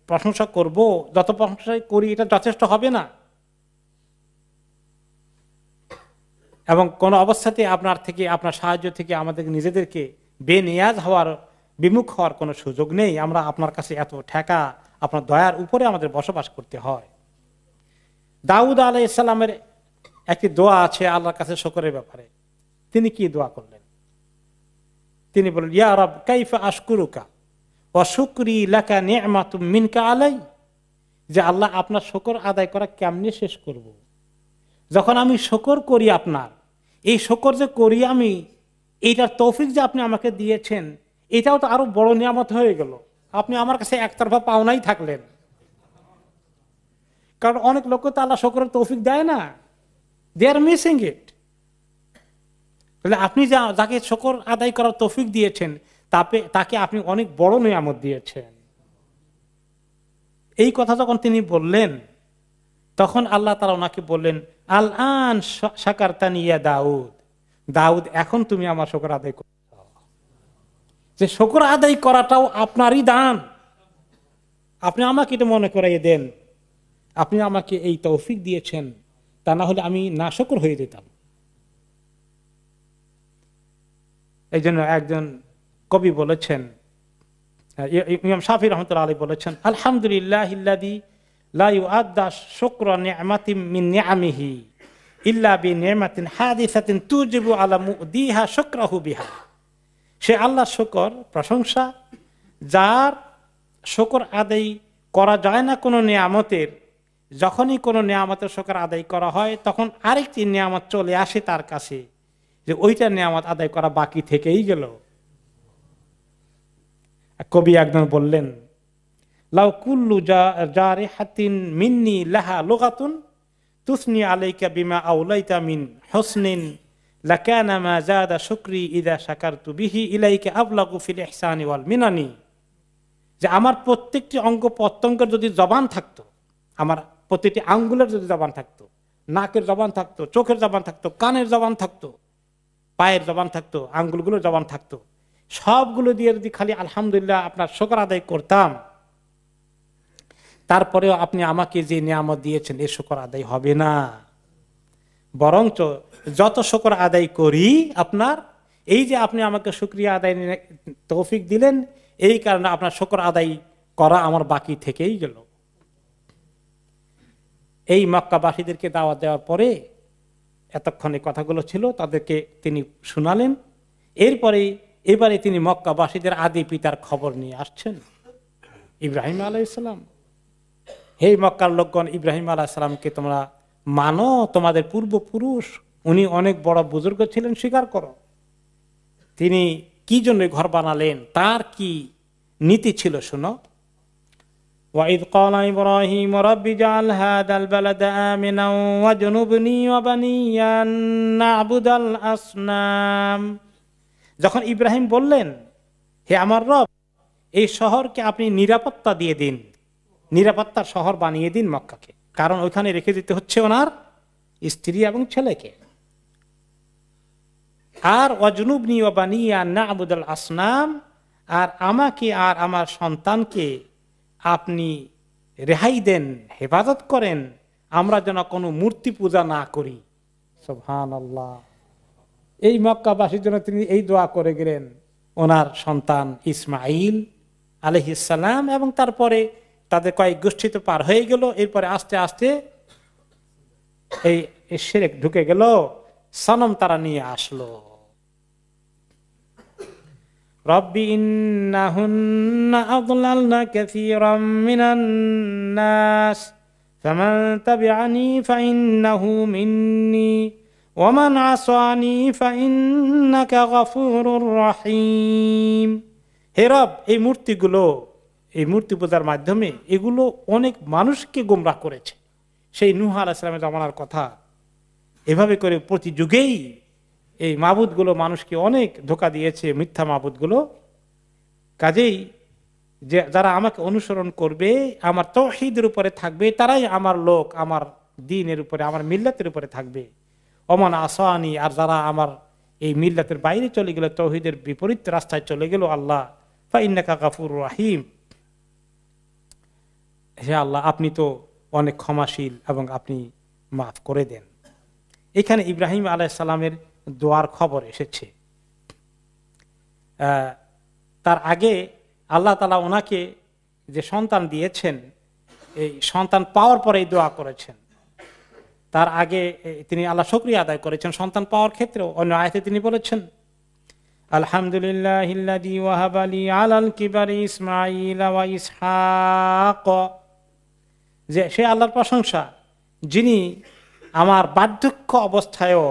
প্রশংসা করব, যত প্রশংসা করি এটা যথেষ্ট হবে না, এবং কোন অবস্থাতে আপনার থেকে, আপনার সাহায্য থেকে আমাদের নিজেদেরকে বেনিয়াজ হওয়ার, বিমুখ হওয়ার কোনো সুযোগ নেই। আমরা আপনার কাছে এত ঠেকা, আপনার দয়ার উপরে আমাদের বসবাস করতে হয়। দাউদ আলাইহিস সালামের একটি দোয়া আছে আল্লাহর কাছে শুকরের ব্যাপারে। তিনি কি দোয়া করলেন? তিনি বললেন, ইয়া রব কাইফা আশকুরুকা অশুকরি লাকা নি'মাতুম মিনকা আলাই, যে আল্লাহ আপনার শুকর আদায় করা কেমনে শেষ করব। যখন আমি শুকর করি আপনার, এই শুকর যে করি আমি, এইটার তৌফিক যে আপনি আমাকে দিয়েছেন, এটাও তো আরো বড় নিয়ামত হয়ে গেল। আপনি আমার কাছে একতরফা পাওনাই থাকলেন। কারণ অনেক লোক তো আল্লাহ শুকরের তৌফিক দেয় না, দে আর মিসিং ইট। তাহলে আপনি যাকে শুকর আদায় করার তৌফিক দিয়েছেন, তাকে আপনি অনেক বড় নিয়ামত দিয়েছেন। এই কথা যখন তিনি বললেন, তখন আল্লাহ তাআলা ওনাকে বললেন, আল আন শাকারতানি ইয়া দাউদ, দাউদ এখন তুমি আমার শুকর আদায় করো। যে শুকর আদায় করাটাও আপনারই দান, আপনি আমাকে এটা মনে করাইয়ে দেন। আপনি আমাকে এই তৌফিক দিয়েছেন, তা না হলে আমি নাশকর হয়ে যেতাম। এই জন্য একজন কবি বলেছেন, ইমাম শাফি রহমতুল্লাহ আলাইহি বলেছেন, আলহামদুলিল্লাহিল্লাযী লা ইউআদ্দা শুকরা নি'মাতিন মিন নি'আমিহি ইল্লা বিনি'মাতিন হাদিসাতিন তুজিবু আলা মুদিহা শুকরাহু বিহা। সে আল্লাহর শুকর, প্রশংসা, যার শুকর আদায় করা যায় না কোনো নিয়ামতের, যখনই কোনো নিয়ামতের শুকর আদায় করা হয় তখন আরেকটি নিয়ামত চলে আসে তার কাছে, যে ওইটা নিয়ামত আদায় করা বাকি থেকেই গেল। কবি একজন বললেন, লাউ কুল্লু জারিহাতিন মিন্নি লাহা লুগাতুন তুসনি আলাইকা বিমা আউলাইতা মিন হুসনিন লাকানা মা যাদা শুকরি ইযা শাকারতু বিহি ইলাইকা আবলাগু ফিল ইহসানি ওয়াল মিনানি। যে আমার প্রত্যেকটি অঙ্গ প্রত্যঙ্গের যদি জবান থাকতো, আমার প্রতিটি আঙ্গুলের যদি জবান থাকতো, নাকের জবান থাকতো, চোখের জবান থাকতো, কানের জবান থাকতো, পায়ের জবান থাকতো, আঙ্গুলগুলোর জবান থাকতো, সবগুলো দিয়ে যদি খালি আলহামদুলিল্লাহ আপনার শুকর আদায় করতাম, তারপরেও আপনি আমাকে যে নিয়ামত দিয়েছেন এ শুকর আদায় হবে না। বরঞ্চ যত শুকর আদায় করি আপনার, এই যে আপনি আমাকে শুকরিয়া আদায় তৌফিক দিলেন, এই কারণে আপনার শুকর আদায় করা আমার বাকি থেকেই গেল। এই মক্কাবাসীদেরকে দাওয়াত দেওয়ার পরে এতক্ষণে কথাগুলো ছিল তাদেরকে তিনি শুনালেন। এবারে তিনি মক্কাবাসীদের আদি পিতার খবর নিয়ে আসছেন, ইব্রাহিম আলাইহিস সালাম। হে মক্কার লোকগণ, ইব্রাহিম আলাইহিস সালামকে তোমরা মানো, তোমাদের পূর্বপুরুষ, উনি অনেক বড় বুজুর্গ ছিলেন, স্বীকার করো। তিনি কি জন্য ঘর বানালেন, তার কি নীতি ছিল শোনো। وَإِذْ قَالَ إِبْرَاهِيمُ رَبِّ اجْعَلْ هَذَا الْبَلَدَ آمِنًا وَاجْنُبْنِي وَبَنِيَّ أَن نَّعْبُدَ الْأَصْنَامَ। যখন ইব্রাহিম বললেন, হে আমার রব, এই শহরকে আপনি নিরাপত্তা দিয়ে দিন, নিরাপত্তার শহর বানিয়ে দিন মক্কাকে, কারণ ওইখানে রেখে দিতে হচ্ছে ওনার স্ত্রী এবং ছেলেকে। আর ওয়াজনুবনি ওয়া বানিয়া না'বুদাল আসনাম, আর আমাকে আর আমার সন্তানকে আপনি রেহাই দেন, হেফাজত করেন, আমরা যেন কোনো মূর্তি পূজা না করি। সুবহানাল্লাহ। এই মক্কাবাসীর জন্য তিনি এই দোয়া করে গেলেন, ওনার সন্তান ইসমাইল আলাইহিস সালাম, এবং তারপরে তাদের কয়েক গোষ্ঠী তো পার হয়ে গেল। এরপরে আস্তে আস্তে এই শিরক ঢুকে গেল, সনম তারা নিয়ে আসলো। রব্বি ইন্নাহুন্না আযলালনা কাসীরাম মিনান নাস ফামান তাবিআনি ফাইন্নাহু মিন্নি ওয়া মান আসানি ফাইন্নাকা গফুরুর রহিম। হে রব, এই মূর্তিগুলো, এই মূর্তি পূজার মাধ্যমে এগুলো অনেক মানুষকে গোমরাহ করেছে। সেই নূহ আলাইহিস সালামের জামানার কথা, এভাবে করে প্রতি যুগেই এই মাবুদগুলো মানুষকে অনেক ধোঁকা দিয়েছে, মিথ্যা মাবুদগুলো। কাজেই যে যারা আমাকে অনুসরণ করবে, আমার তাওহীদের উপরে থাকবে, তারাই আমার লোক, আমার দ্বীনের উপরে, আমার মিল্লাতের উপরে থাকবে। ওমান আসানি, আর যারা আমার এই মিল্লাতের বাইরে চলে গেল, তাওহীদের বিপরীত রাস্তায় চলে গেল, আল্লাহ ফাইন্নাকা গফুরুর রহিম, হে আল্লাহ আপনি তো অনেক ক্ষমাশীল এবং আপনি মাফ করে দেন। এখানে ইব্রাহিম আলাইহিস সালামের দোয়ার খবর এসেছে। তার আগে আল্লাহ তাআলা ওনাকে যে সন্তান দিয়েছেন, এই সন্তান পাওয়ার পরেই দোয়া করেছেন। তার আগে তিনি আল্লাহ শুকরিয়া আদায় করেছেন সন্তান পাওয়ার ক্ষেত্রেও। অন্য আয়াতে তিনি বলেছেন আলহামদুলিল্লাহিল্লাযী ওয়াহাবা লি আলাল কিবারি ইসমাঈল ওয়া ইসহাক, যে সে আল্লাহর প্রশংসা যিনি আমার বার্ধক্য অবস্থায়ও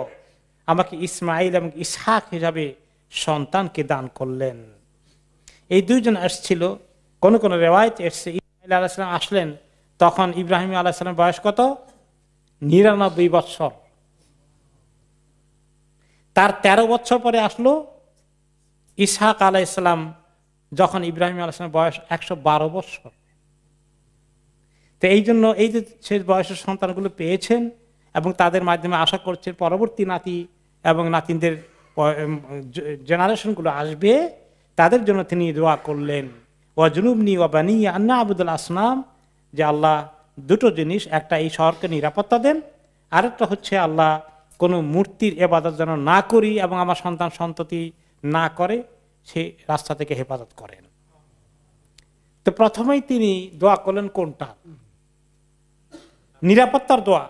আমাকে ইসমাঈল এবং ইসহাক হিসাবে সন্তানকে দান করলেন। এই দুইজন আসছিল, কোন কোন রেওয়ায়েত এসছে ইসমাঈল আলাইহিস সালাম আসলেন তখন ইব্রাহিম আলাইহিস সালামের বয়স কত? 99 বৎসর। তার 13 বছর পরে আসলো ইসহাক আলাইহিস সালাম, যখন ইব্রাহিম আলাইহিস সালামের বয়স 112 বছর। তো এই জন্য এই যে শেষ বয়সের সন্তানগুলো পেয়েছেন এবং তাদের মাধ্যমে আশা করছেন পরবর্তী নাতি এবং নাতিনদের জেনারেশনগুলো আসবে, তাদের জন্য তিনি দোয়া করলেন ওয়া জুনুবনি ওয়া বানিয়া আন না'বুদাল আসনাম, যে আল্লাহ দুটো জিনিস, একটা এই শহরকে নিরাপত্তা দেন, আরেকটা হচ্ছে আল্লাহ কোনো মূর্তির ইবাদত যেন না করি এবং আমার সন্তান সন্ততি না করে, সেই রাস্তা থেকে হেফাজত করেন। তো প্রথমেই তিনি দোয়া করলেন কোনটা? নিরাপত্তার দোয়া।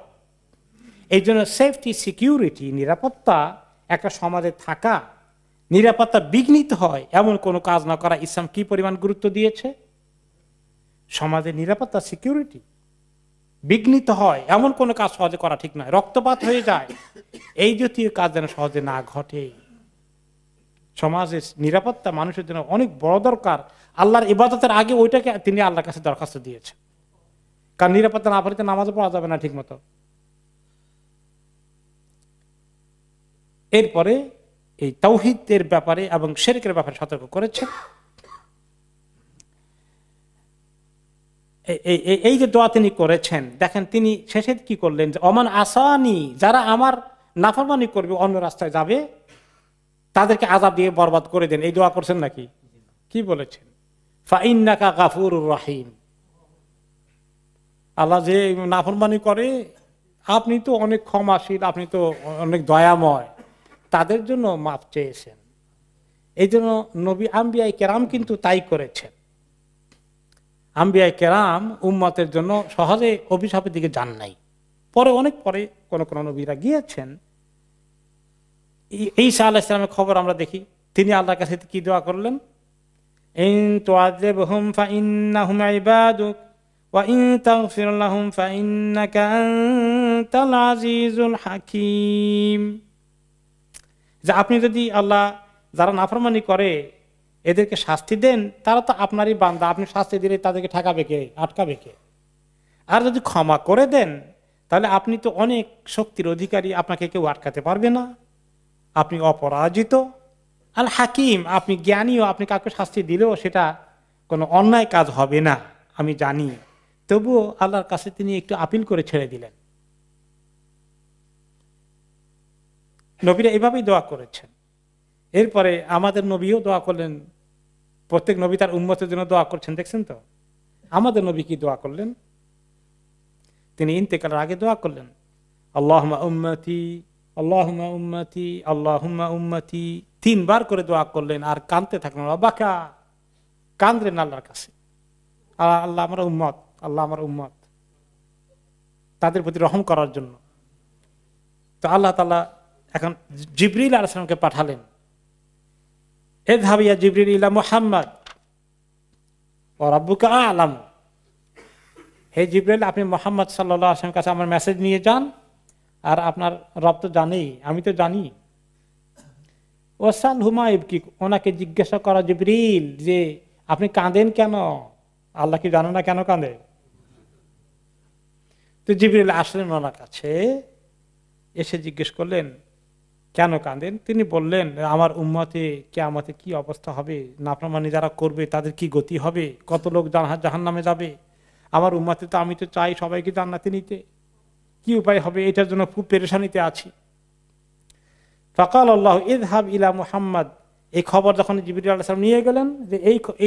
এই জন্য সেফটি, সিকিউরিটি, নিরাপত্তা, একটা সমাজে থাকা, নিরাপত্তা বিঘ্নিত হয় এমন কোনো কাজ না করা ইসলাম কি পরিমাণ গুরুত্ব দিয়েছে। সমাজের নিরাপত্তা, সিকিউরিটি বিঘ্নিত হয় এমন কোনো কাজ সহজে করা ঠিক নয়। রক্তপাত হয়ে যায়, এই জাতীয় কাজ যেন সহজে না ঘটে। সমাজের নিরাপত্তা মানুষের জন্য অনেক বড় দরকার। আল্লাহর ইবাদতের আগে ওইটাকে তিনি আল্লাহর কাছে দরখাস্ত দিয়েছেন, কারণ নিরাপত্তা না পেলে নামাজও পড়া যাবে না ঠিক মতো। এরপরে এই তাওহীদের ব্যাপারে এবং শিরকের ব্যাপারে সতর্ক করেছেন। এই যে দোয়া তিনি করেছেন, দেখেন তিনি শেষে কি করলেন, যে অমান আসানি, যারা আমার নাফরমানি করবে, অন্য রাস্তায় যাবে, তাদেরকে আযাব দিয়ে বরবাদ করে দেন। এই দোয়া করছেন নাকি? কি বলেছেন? ফাইন্নাকা গাফুরুর রহিম, আল্লাহ যে নাফরমানি করে আপনি তো অনেক ক্ষমাশীল, আপনি তো অনেক দয়াময়, তাদের জন্য মাফ চেয়েছেন। এই জন্য নবী আম্বিয়ায়ে কেরাম কিন্তু তাই করেছেন। আম্বিয়ায়ে কেরাম উম্মতের জন্য সহজে অভিশাপের দিকে যান নাই। পরে অনেক পরে কোন কোন নবীরা গিয়েছেন। ঈসা আলাইহিস সালামের খবর আমরা দেখি, তিনি আল্লাহর কাছে কি দোয়া করলেন? ইন তুআযিবহুম ফাইন্নাহুম ইবাদুক ওয়া ইন তাগফির লাহুম ফাইন্নাকা আনতাল আজিজুল হাকীম, যে আপনি যদি আল্লাহ যারা নাফরমানি করে এদেরকে শাস্তি দেন, তারা তো আপনারই বান্দা, আপনি শাস্তি দিলে তাদেরকে ঠেকাবে কে, আটকাবে কে? আর যদি ক্ষমা করে দেন তাহলে আপনি তো অনেক শক্তির অধিকারী, আপনাকে কেউ আটকাতে পারবে না, আপনি অপরাজিত। আল হাকিম, আপনি জ্ঞানীও, আপনি কাউকে শাস্তি দিলেও সেটা কোনো অন্যায় কাজ হবে না, আমি জানি। তবুও আল্লাহর কাছে তিনি একটু আপিল করে ছেড়ে দিলেন। নবীরা এভাবেই দোয়া করেছেন। এরপরে আমাদের নবীও দোয়া করলেন, প্রত্যেক নবী তার উম্মতের জন্য দোয়া করছেন, দেখছেন তো। আমাদের নবী কি দোয়া করলেন? তিনি ইন্তেকালের আগে দোয়া করলেন, আল্লাহুম্মা উম্মতি আল্লাহুম্মা উম্মতি আল্লাহুম্মা উম্মতি, 3 বার করে দোয়া করলেন। আর কাঁদতে থাকলেন, বাকা কাঁদলেন আল্লাহর কাছে, আল্লাহ আমার উম্মত, আল্লাহ আমার উম্মত, তাদের প্রতি রহম করার জন্য। তো আল্লাহ তাআলা এখন জিবরিল আলাইহিস সালামকে পাঠালেন, ইযহাব ইয়া জিবরিল ইলা মুহাম্মদ ওয়া রাব্বুকা আ'লাম, হে জিবরিল আপনি মুহাম্মদ সাল্লাল্লাহু আলাইহি ওয়াসাল্লামের কাছে আমার মেসেজ নিয়ে যান, আর আপনার রব তো জানেই, আমি তো জানি। ওয়াসাল হুমাইবকি, ওনাকে জিজ্ঞাসা করা জিবরিল যে আপনি কাঁদেন কেন, আল্লাহ কি জানে না কেন কাঁদে? তো জিবরিল আসলেন ওনার কাছে, এসে জিজ্ঞেস করলেন কেন কাঁদেন? তিনি বললেন আমার উম্মতে কিয়ামতে কি অবস্থা হবে, নাফরমানি যারা করবে তাদের কি গতি হবে, কত লোক জাহান্নামে যাবে, আমার উম্মতে তো আমি তো চাই সবাইকে জান্নাতে নিতে, কি উপায় হবে, এটার জন্য খুব পেরেশানিতে আছি। ফাকাল আল্লাহ ইযহাব ইলা মুহাম্মদ, এই খবর যখন জিবরিল আলাইহিস সালাম নিয়ে গেলেন যে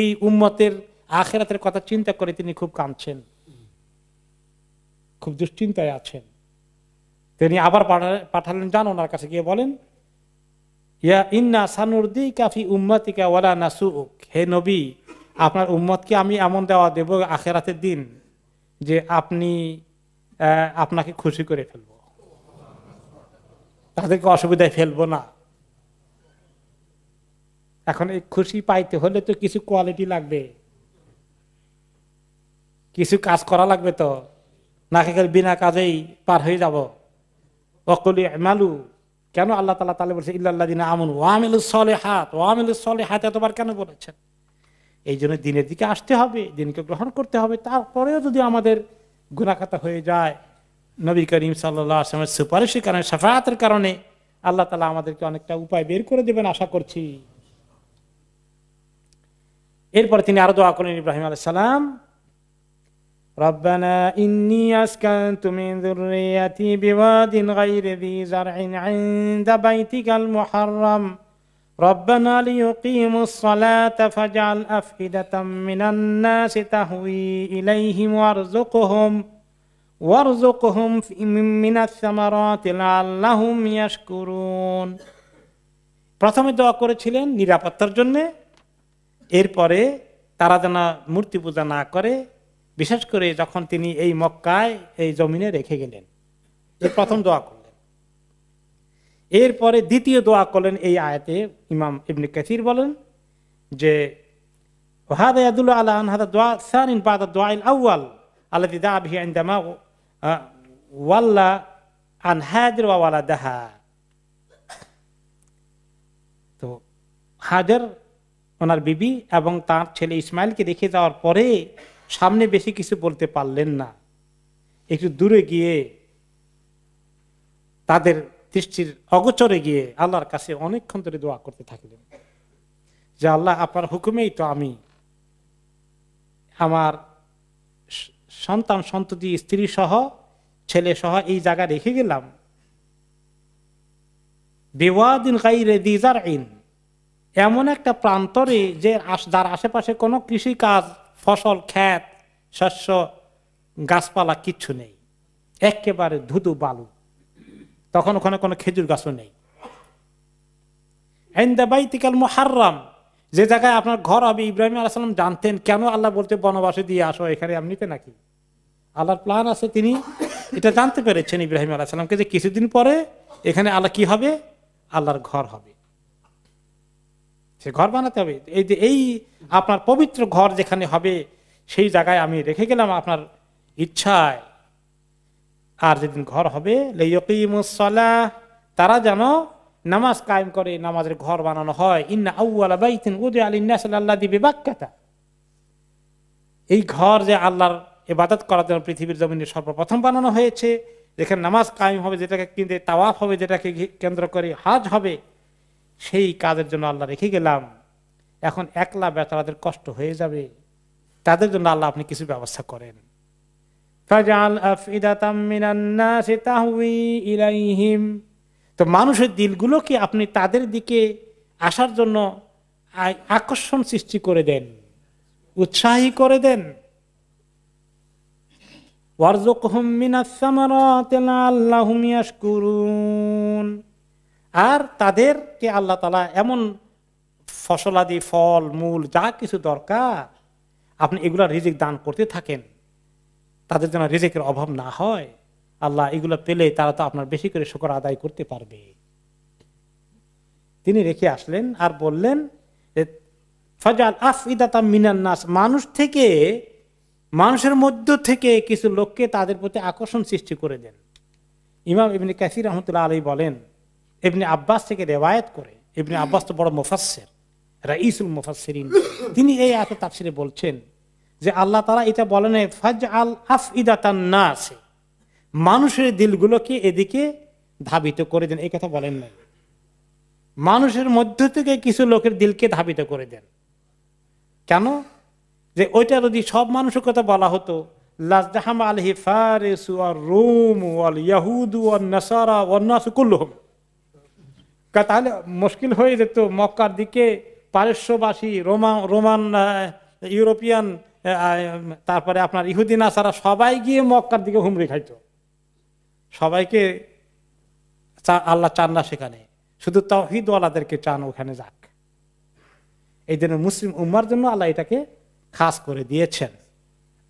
এই উম্মতের আখিরাতের কথা চিন্তা করে তিনি খুব কাঁদছেন, খুব দুশ্চিন্তায় আছেন। তিনি আবার পাঠালেন, যান ওনার কাছে গিয়ে বলেন, ইয়া ইন্না সানুরদিকা ফি উম্মাতিকা ওয়ালা নাসুক, হে নবী আপনার উম্মতকে আমি এমন দেওয়া দেব আখিরাতের দিন যে আপনাকে খুশি করে ফেলব, তাদেরকে অসুবিধায় ফেলবো না। এখন এই খুশি পাইতে হলে তো কিছু কোয়ালিটি লাগবে, কিছু কাজ করা লাগবে, তো নাকি বিনা কাজেই পার হয়ে যাব। ওয়াকুল ইমালু, কেন আল্লাহ তাআলা তাহলে বলছে ইল্লাল্লাযিনা আমানু ওয়া আমিলুস সলিহাত, ওয়া আমিলুস সলিহাত এতবার কেন বলেছেন? এই জন্য দিনের দিকে আসতে হবে, দিনকে গ্রহণ করতে হবে। তারপরেও যদি আমাদের গুনাহ খাতা হয়ে যায়, নবী করিম সাল্লাল্লাহু আলাইহি ওয়াসাল্লামের সুপারিশের কারণে, শাফাআতের কারণে আল্লাহ তাআলা আমাদেরকে অনেকটা উপায় বের করে দেবেন আশা করছি। এরপরে তিনি আরো দোয়া করলেন ইব্রাহিম আলাইহিস সালাম, রব্বানা ইন্নী আসকানতু মিন যুররিয়াতি বিওয়াদিন গায়রি যী যারইন ইনদা বাইতিকাল মুহাররাম রব্বানা লিয়ুকিমুস সালাতা ফাজআল আফইদাতাম মিনান নাসি তাহওয়ি ইলাইহিম ওয়ারযুকহুম মিনাস সামারাতি লাআল্লাহুম ইয়াশকুরুন। প্রথমে দোয়া করেছিলেন নিরাপত্তার জন্য, এরপরে তারা যেন মূর্তি পূজা না করে, বিশেষ করে যখন তিনি এই মক্কায় এই জমিনে রেখে গেলেন, এই প্রথম দোয়া করলেন। এরপরে দ্বিতীয় দোয়া করলেন এই আয়াতে ইমাম ইবনে কাসির বলেন যে হাদা ইয়াদুল্লু আলা আন হাদা দুআ সানিন বাদা দুআইল আউয়াল আল্লাযী দাআ বিহি ইনদামা ওয়াল্লা আন হাজর ওয়া ওয়ালাদাহা। তো হাজর ওনার বিবি এবং তার ছেলে ইসমাইলকে রেখে যাওয়ার পরে সামনে বেশি কিছু বলতে পারলেন না, একটু দূরে গিয়ে তাদের দৃষ্টির অগোচরে গিয়ে আল্লাহর কাছে অনেকক্ষণ ধরে দোয়া করতে থাকলেন যে আল্লাহ আপনার হুকুমেই তো আমি আমার সন্তান সন্ততি স্ত্রী সহ ছেলে সহ এই জায়গা রেখে গেলাম, বিওয়াদিন গায়রি যী যারইন, এমন একটা প্রান্তরে যে যার আশেপাশে কোনো কৃষি কাজ, ফসল, ক্ষেত, শস্য, গাছপালা কিচ্ছু নেই, একেবারে ধুধু বালু, তখন ওখানে কোনো খেজুর গাছও নেই। ইনদা বাইতিকাল মুহাররাম, যে জায়গায় আপনার ঘর হবে। ইব্রাহিম আলাইহিস সালাম জানতেন কেন আল্লাহ বলতে বনবাসে দিয়ে আসো এখানে এমনিতে নাকি, আল্লাহর প্ল্যান আছে। তিনি এটা জানতে পেরেছেন ইব্রাহিম আলাইহিস সালামকে যে কিছুদিন পরে এখানে আল্লাহ কি হবে, আল্লাহর ঘর হবে, সে ঘর বানাতে হবে। এই যে এই আপনার পবিত্র ঘর যেখানে হবে সেই জায়গায় আমি রেখে গেলাম আপনার ইচ্ছায়। আর যেদিন ঘর হবে লিয়ুকিমুস সালাহ, তারা যেন নামাজ কায়েম করে, নামাজের ঘর বানানো হয়। ইন্না আউওয়ালা বাইতিন উদিআ লিন-নাসি লাল্লাযী বিবাক্কাতা, এই ঘর যে আল্লাহর ইবাদত করার জন্য পৃথিবীর জমিনে সর্বপ্রথম বানানো হয়েছে, যেখানে নামাজ কায়েম হবে, যেটাকে কেন্দ্রে তাওয়াফ হবে, যেটাকে কেন্দ্র করে হজ হবে, সেই কাজের জন্য আল্লাহ রেখে গেলাম। এখন একলা বেচারাদের কষ্ট হয়ে যাবে, তাদের জন্য আল্লাহ আপনি কিছু ব্যবস্থা করেন। ফাজআল আফইদাতাম মিনান নাসি তাহওয়ি ইলাইহিম, তো মানুষের দিলগুলোকে আপনি তাদের দিকে আসার জন্য আকর্ষণ সৃষ্টি করে দেন, উৎসাহী করে দেন। ওয়ারযুকহুম মিনাস সামারাতি লাআল্লাহুম ইয়াশকুরুন, আর তাদেরকে আল্লাহ তাআলা এমন ফসলাদি, ফল মূল যা কিছু দরকার আপনি এগুলা রিজিক দান করতে থাকেন, তাদের যেন রিজিকের অভাব না হয়। আল্লাহ এগুলো পেলে তারা তো আপনার বেশি করে শুকর আদায় করতে পারবে। তিনি রেখে আসলেন আর বললেন ফাজআল আফইদাতাম মিনান নাস, মানুষের মধ্য থেকে কিছু লোককে তাদের প্রতি আকর্ষণ সৃষ্টি করে দেন। ইমাম ইবনে কাসির রাহমাতুল্লাহ আলাইহি বলেন, ইবনে আব্বাস থেকে রিওয়ায়াত করে, ইবনে আব্বাস তো বড় মুফাসসির, রাইসুল মুফাসসিরিন, তিনি এই আয়াতে তাফসিরে বলছেন যে আল্লাহ তাআলা এটা বলেন ফাজআল আফইদাতান নাস, মানুষের দিলগুলোকে এদিকে ধাবিত করে দেন, এই কথা বলেন নাই। মানুষের মধ্য থেকে কিছু লোকের দিলকে ধাবিত করে দেন। কেন? যে ওইটা যদি সব মানুষের কথা বলা হতো, লাজদাহাম আলাইহি ফারিস ওয়ার রুম ওয়াল ইয়াহুদ ওয়ান নাসারা ওয়ান নাস কুল্লুহুম, তাহলে মুশকিল হয়ে যেত। মক্কার দিকে পারস্যবাসী, রোমান, ইউরোপিয়ান, তারপরে আপনার ইহুদি নাসারা সবাই গিয়ে মক্কার দিকে হুমড়ি খাইতো। সবাইকে আল্লাহ চান না সেখানে, শুধু তাওহীদ ওয়ালাদেরকে চান ওখানে যাক। এই জন্য মুসলিম উম্মার জন্য আল্লাহ এটাকে খাস করে দিয়েছেন,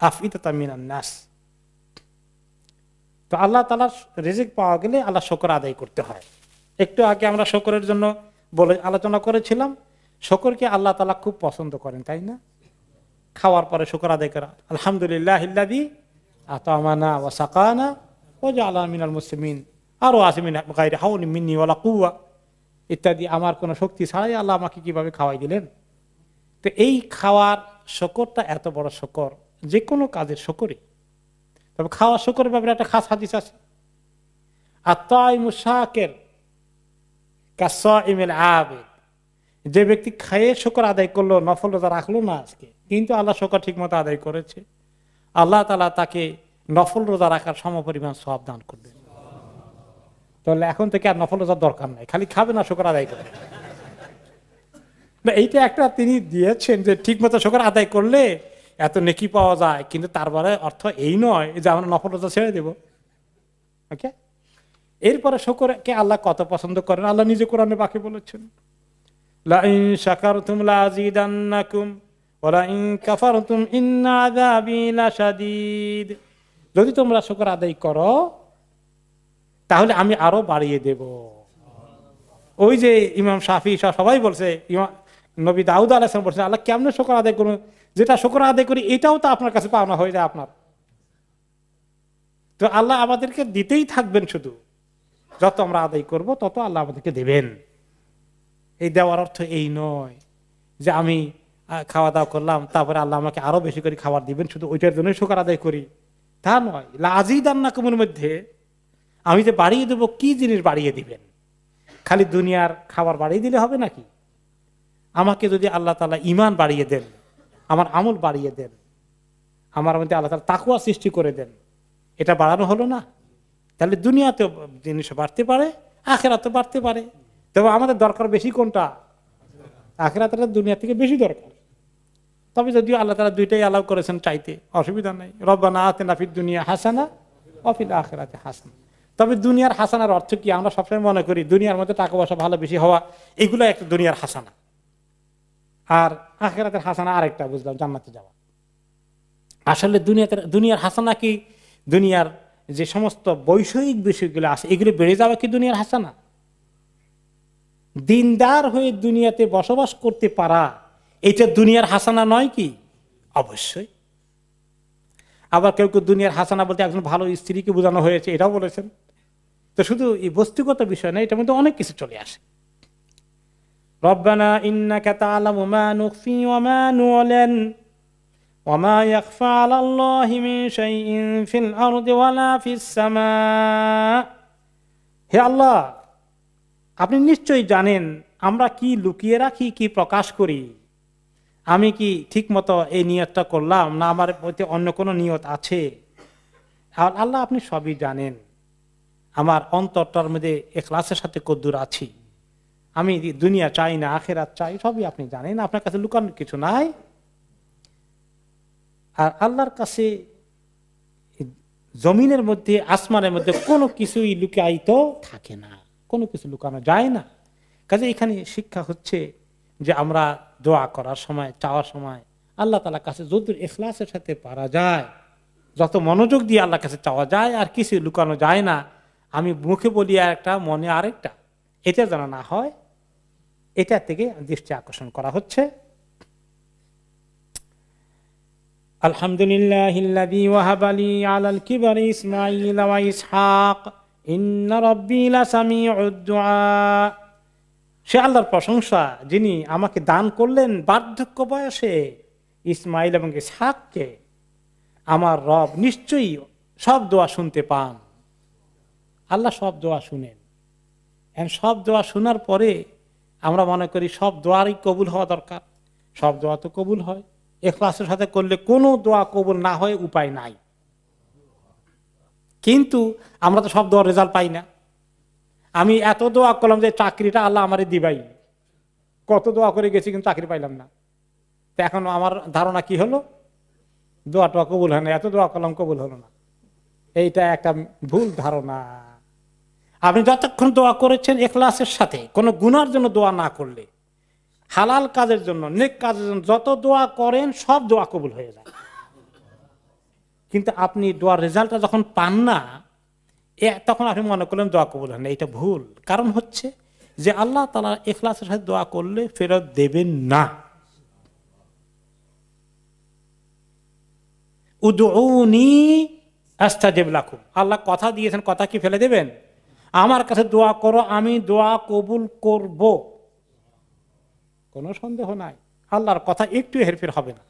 আফইদাতাম মিনান নাস। তো আল্লাহ তাআলার রিজিক পাওয়া গেলে আল্লাহ শুকর আদায় করতে হয়। একটু আগে আমরা শুকরের জন্য বলে আলোচনা করেছিলাম, শুকরকে আল্লাহ তাআলা খুব পছন্দ করেন, তাই না? খাওয়ার পরে শুকর আদায় করা, আলহামদুলিল্লাহিল্লাযী আতামানা ওয়া সাকানা ওয়া জাআলানা মিনাল মুসলিমিন, আরো আছে মিন গায়রি হাওলিন মিন্নি ওয়ালা কুওয়া ইত্যাদি। আমার কোনো শক্তি ছাড়াই আল্লাহ আমাকে কিভাবে খাওয়াই দিলেন। তো এই খাওয়ার শুকরটা এত বড় শুকর, যে কোনো কাজের শুকরই। তবে খাওয়ার শুকরের ব্যাপারে একটা খাস হাদিস আছে, আত-তাইমুশ শাকির কাস-সাইমিল আবিদ, যে ব্যক্তি খেয়ে শুকর আদায় করলো, নফল রোজা রাখলো না আজকে, কিন্তু আল্লাহ শুকর ঠিক মতো আদায় করেছে, আল্লাহ তাআলা তাকে নফল রোজা রাখার সমপরিমাণ সওয়াব দান করবেন। তাহলে এখন থেকে আর নফল রোজার দরকার নাই, খালি খাবে না শুকর আদায় করবে। এইটা একটা তিনি দিয়েছেন যে ঠিক মতো শুকর আদায় করলে এত নেকি পাওয়া যায়, কিন্তু তারপরে অর্থ এই নয় যে আমরা নফল রোজা ছেড়ে দেব। ওকে, এরপরে শুকরকে আল্লাহ কত পছন্দ করেন আল্লাহ নিজে কোরআনে বাকি বলেছেন, লাইন শাকারতুম লাযিদান্নাকুম ওয়া লাইন কাফারতুম ইন্না আযাবি লাশাদীদ। যদি তোমরা শুকর আদায় করো তাহলে আমি আরো বাড়িয়ে দেব। ওই যে ইমাম শাফি সবাই বলছে, নবী দাউদ আলাইহিস সালাম বলছেন, আল্লাহ কেমনে শুকর আদায় করুন, যেটা শুকর আদায় করি এটাও তো আপনার কাছে পাওনা হয়ে যায় আপনার। তো আল্লাহ আমাদেরকে দিতেই থাকবেন, শুধু যত আমরা আদায় করব তত আল্লাহ আমাদেরকে দেবেন। এই দেওয়ার অর্থ এই নয় যে আমি খাওয়া দাওয়া করলাম তারপরে আল্লাহ আমাকে আরো বেশি করে খাবার দিবেন, শুধু ওইটার জন্যই শুকর আদায় করি, তা নয়। লাযিদান্নাকুমের মধ্যে আমি যে বাড়িয়ে দেবো, কি জিনিস বাড়িয়ে দিবেন? খালি দুনিয়ার খাবার বাড়িয়ে দিলে হবে নাকি? আমাকে যদি আল্লাহ তাআলা ঈমান বাড়িয়ে দেন, আমার আমল বাড়িয়ে দেন, আমার মধ্যে আল্লাহ তাআলা তাকওয়া সৃষ্টি করে দেন, এটা বাড়ানো হলো না? তাহলে দুনিয়াতেও জিনিস বাড়তে পারে, আখিরাতেও বাড়তে পারে। তবে আমাদের দরকার বেশি কোনটা? আখিরাতের দুনিয়া থেকে বেশি দরকার। তবে যদিও আল্লাহ তাআলা দুইটাই অ্যালাউ করেছেন, চাইতে অসুবিধা নাই। রব্বানা আতিনা ফিদ দুনিয়া হাসানা ওয়া ফিল আখিরাতি হাসানা। তবে দুনিয়ার হাসানার অর্থ কি? আমরা সবসময় মনে করি দুনিয়ার মধ্যে টাকা পয়সা ভালো বেশি হওয়া, এগুলো একটা দুনিয়ার হাসানা, আর আখিরাতের হাসানা আরেকটা, বুঝলাম, জান্নাতে যাওয়া। আসলে দুনিয়ার হাসানা কি দুনিয়ার যে সমস্ত বৈষয়িক বিষয়গুলো আছে এগুলো বেড়ে যাওয়া কি দুনিয়ার হাসানা? দিনদার হয়ে দুনিয়াতে বসবাস করতে পারা এটা দুনিয়ার হাসানা নয় কি? অবশ্যই। আবার কেউ কেউ দুনিয়ার হাসানা বলতে একজন ভালো স্ত্রীকে বোঝানো হয়েছে, এটাও বলেছেন। তো শুধু এই বস্তুগত বিষয় না, এটার মধ্যে অনেক কিছু চলে আসে। রব্বানা ইন্নাকা তা'লামু মা নুখফি ওয়া মা নু'লিন ওয়া মা ইয়াখফা 'আলাল্লাহি মিন শাইইন ফিল আরদি ওয়ালা ফিস সামা। হে আল্লাহ, আপনি নিশ্চয়ই জানেন আমরা কি লুকিয়ে রাখি, কি প্রকাশ করি। আমি কি ঠিক মতো এই নিয়তটা করলাম, না আমার মধ্যে অন্য কোনো নিয়ত আছে? আল্লাহ আপনি সবই জানেন, আমার অন্তরটার মধ্যে ইখলাসের সাথে কদ্দুর আছি, আমি দুনিয়া চাই না আখিরাত চাই, সবই আপনি জানেন, আপনার কাছে লুকানোর কিছু নাই। আর আল্লাহর কাছে জমিনের মধ্যে আসমানের মধ্যে কোনো কিছুই লুকায়িত থাকে না, কোনো কিছু লুকানো যায় না। কাজে এখানে শিক্ষা হচ্ছে যে আমরা দোয়া করার সময়, চাওয়ার সময় আল্লাহ তাআলার কাছে যত ইখলাসের সাথে পারা যায়, যত মনোযোগ দিয়ে আল্লাহর কাছে চাওয়া যায়, আর কিছু লুকানো যায় না। আমি মুখে বলি একটা, মনে আরেকটা, এটা যেন না হয়, এটা থেকে দৃষ্টি আকর্ষণ করা হচ্ছে। আলহামদুলিল্লাহিল্লাযী ওয়াহাবা লি আলাল কিবারি ইসমাঈল ওয়া ইসহাক ইন্না রাব্বী লাসামিউদ দুআ। সে আল্লাহর প্রশংসা যিনি আমাকে দান করলেন বার্ধক্য বয়সে ইসমাইল এবং ইসহাককে। আমার রব নিশ্চয়ই সব দোয়া শুনতে পান। আল্লাহ সব দোয়া শুনেন। সব দোয়া শোনার পরে আমরা মনে করি সব দোয়ারই কবুল হওয়া দরকার। সব দোয়া তো কবুল হয়, ইখলাসের সাথে করলে কোনো দোয়া কবুল না হয় উপায় নাই। কিন্তু আমরা তো সব দোয়ার রেজাল্ট পাই না। আমি এত দোয়া করলাম যে চাকরিটা আল্লাহ আমারে দিবাই, কত দোয়া করে গেছি কিন্তু চাকরি পাইলাম না। তো এখন আমার ধারণা কি হলো, দোয়াটা কবুল হয় না, এত দোয়া করলাম কবুল হলো না। এইটা একটা ভুল ধারণা। আপনি যতক্ষণ দোয়া করেছেন ইখলাসের সাথে, কোনো গুনার জন্য দোয়া না করলে, হালাল কাজের জন্য, নেক কাজের জন্য যত দোয়া করেন সব দোয়া কবুল হয়ে যায়। কিন্তু আপনি দোয়ার রেজাল্টটা যখন পান না, তখন আপনি মনে করলেন দোয়া কবুল হয় না। এটা ভুল। কারণ হচ্ছে যে আল্লাহ তাআলা ইখলাসের সাথে দোয়া করলে ফেরত দেবেন না। উদউনি আস্তাজিব লাকুম, আল্লাহ কথা দিয়েছেন, কথা কি ফেলে দেবেন? আমার কাছে দোয়া করো, আমি দোয়া কবুল করব, কোনো সন্দেহ নাই। আল্লাহর কথা একটু হেরফের হবে না।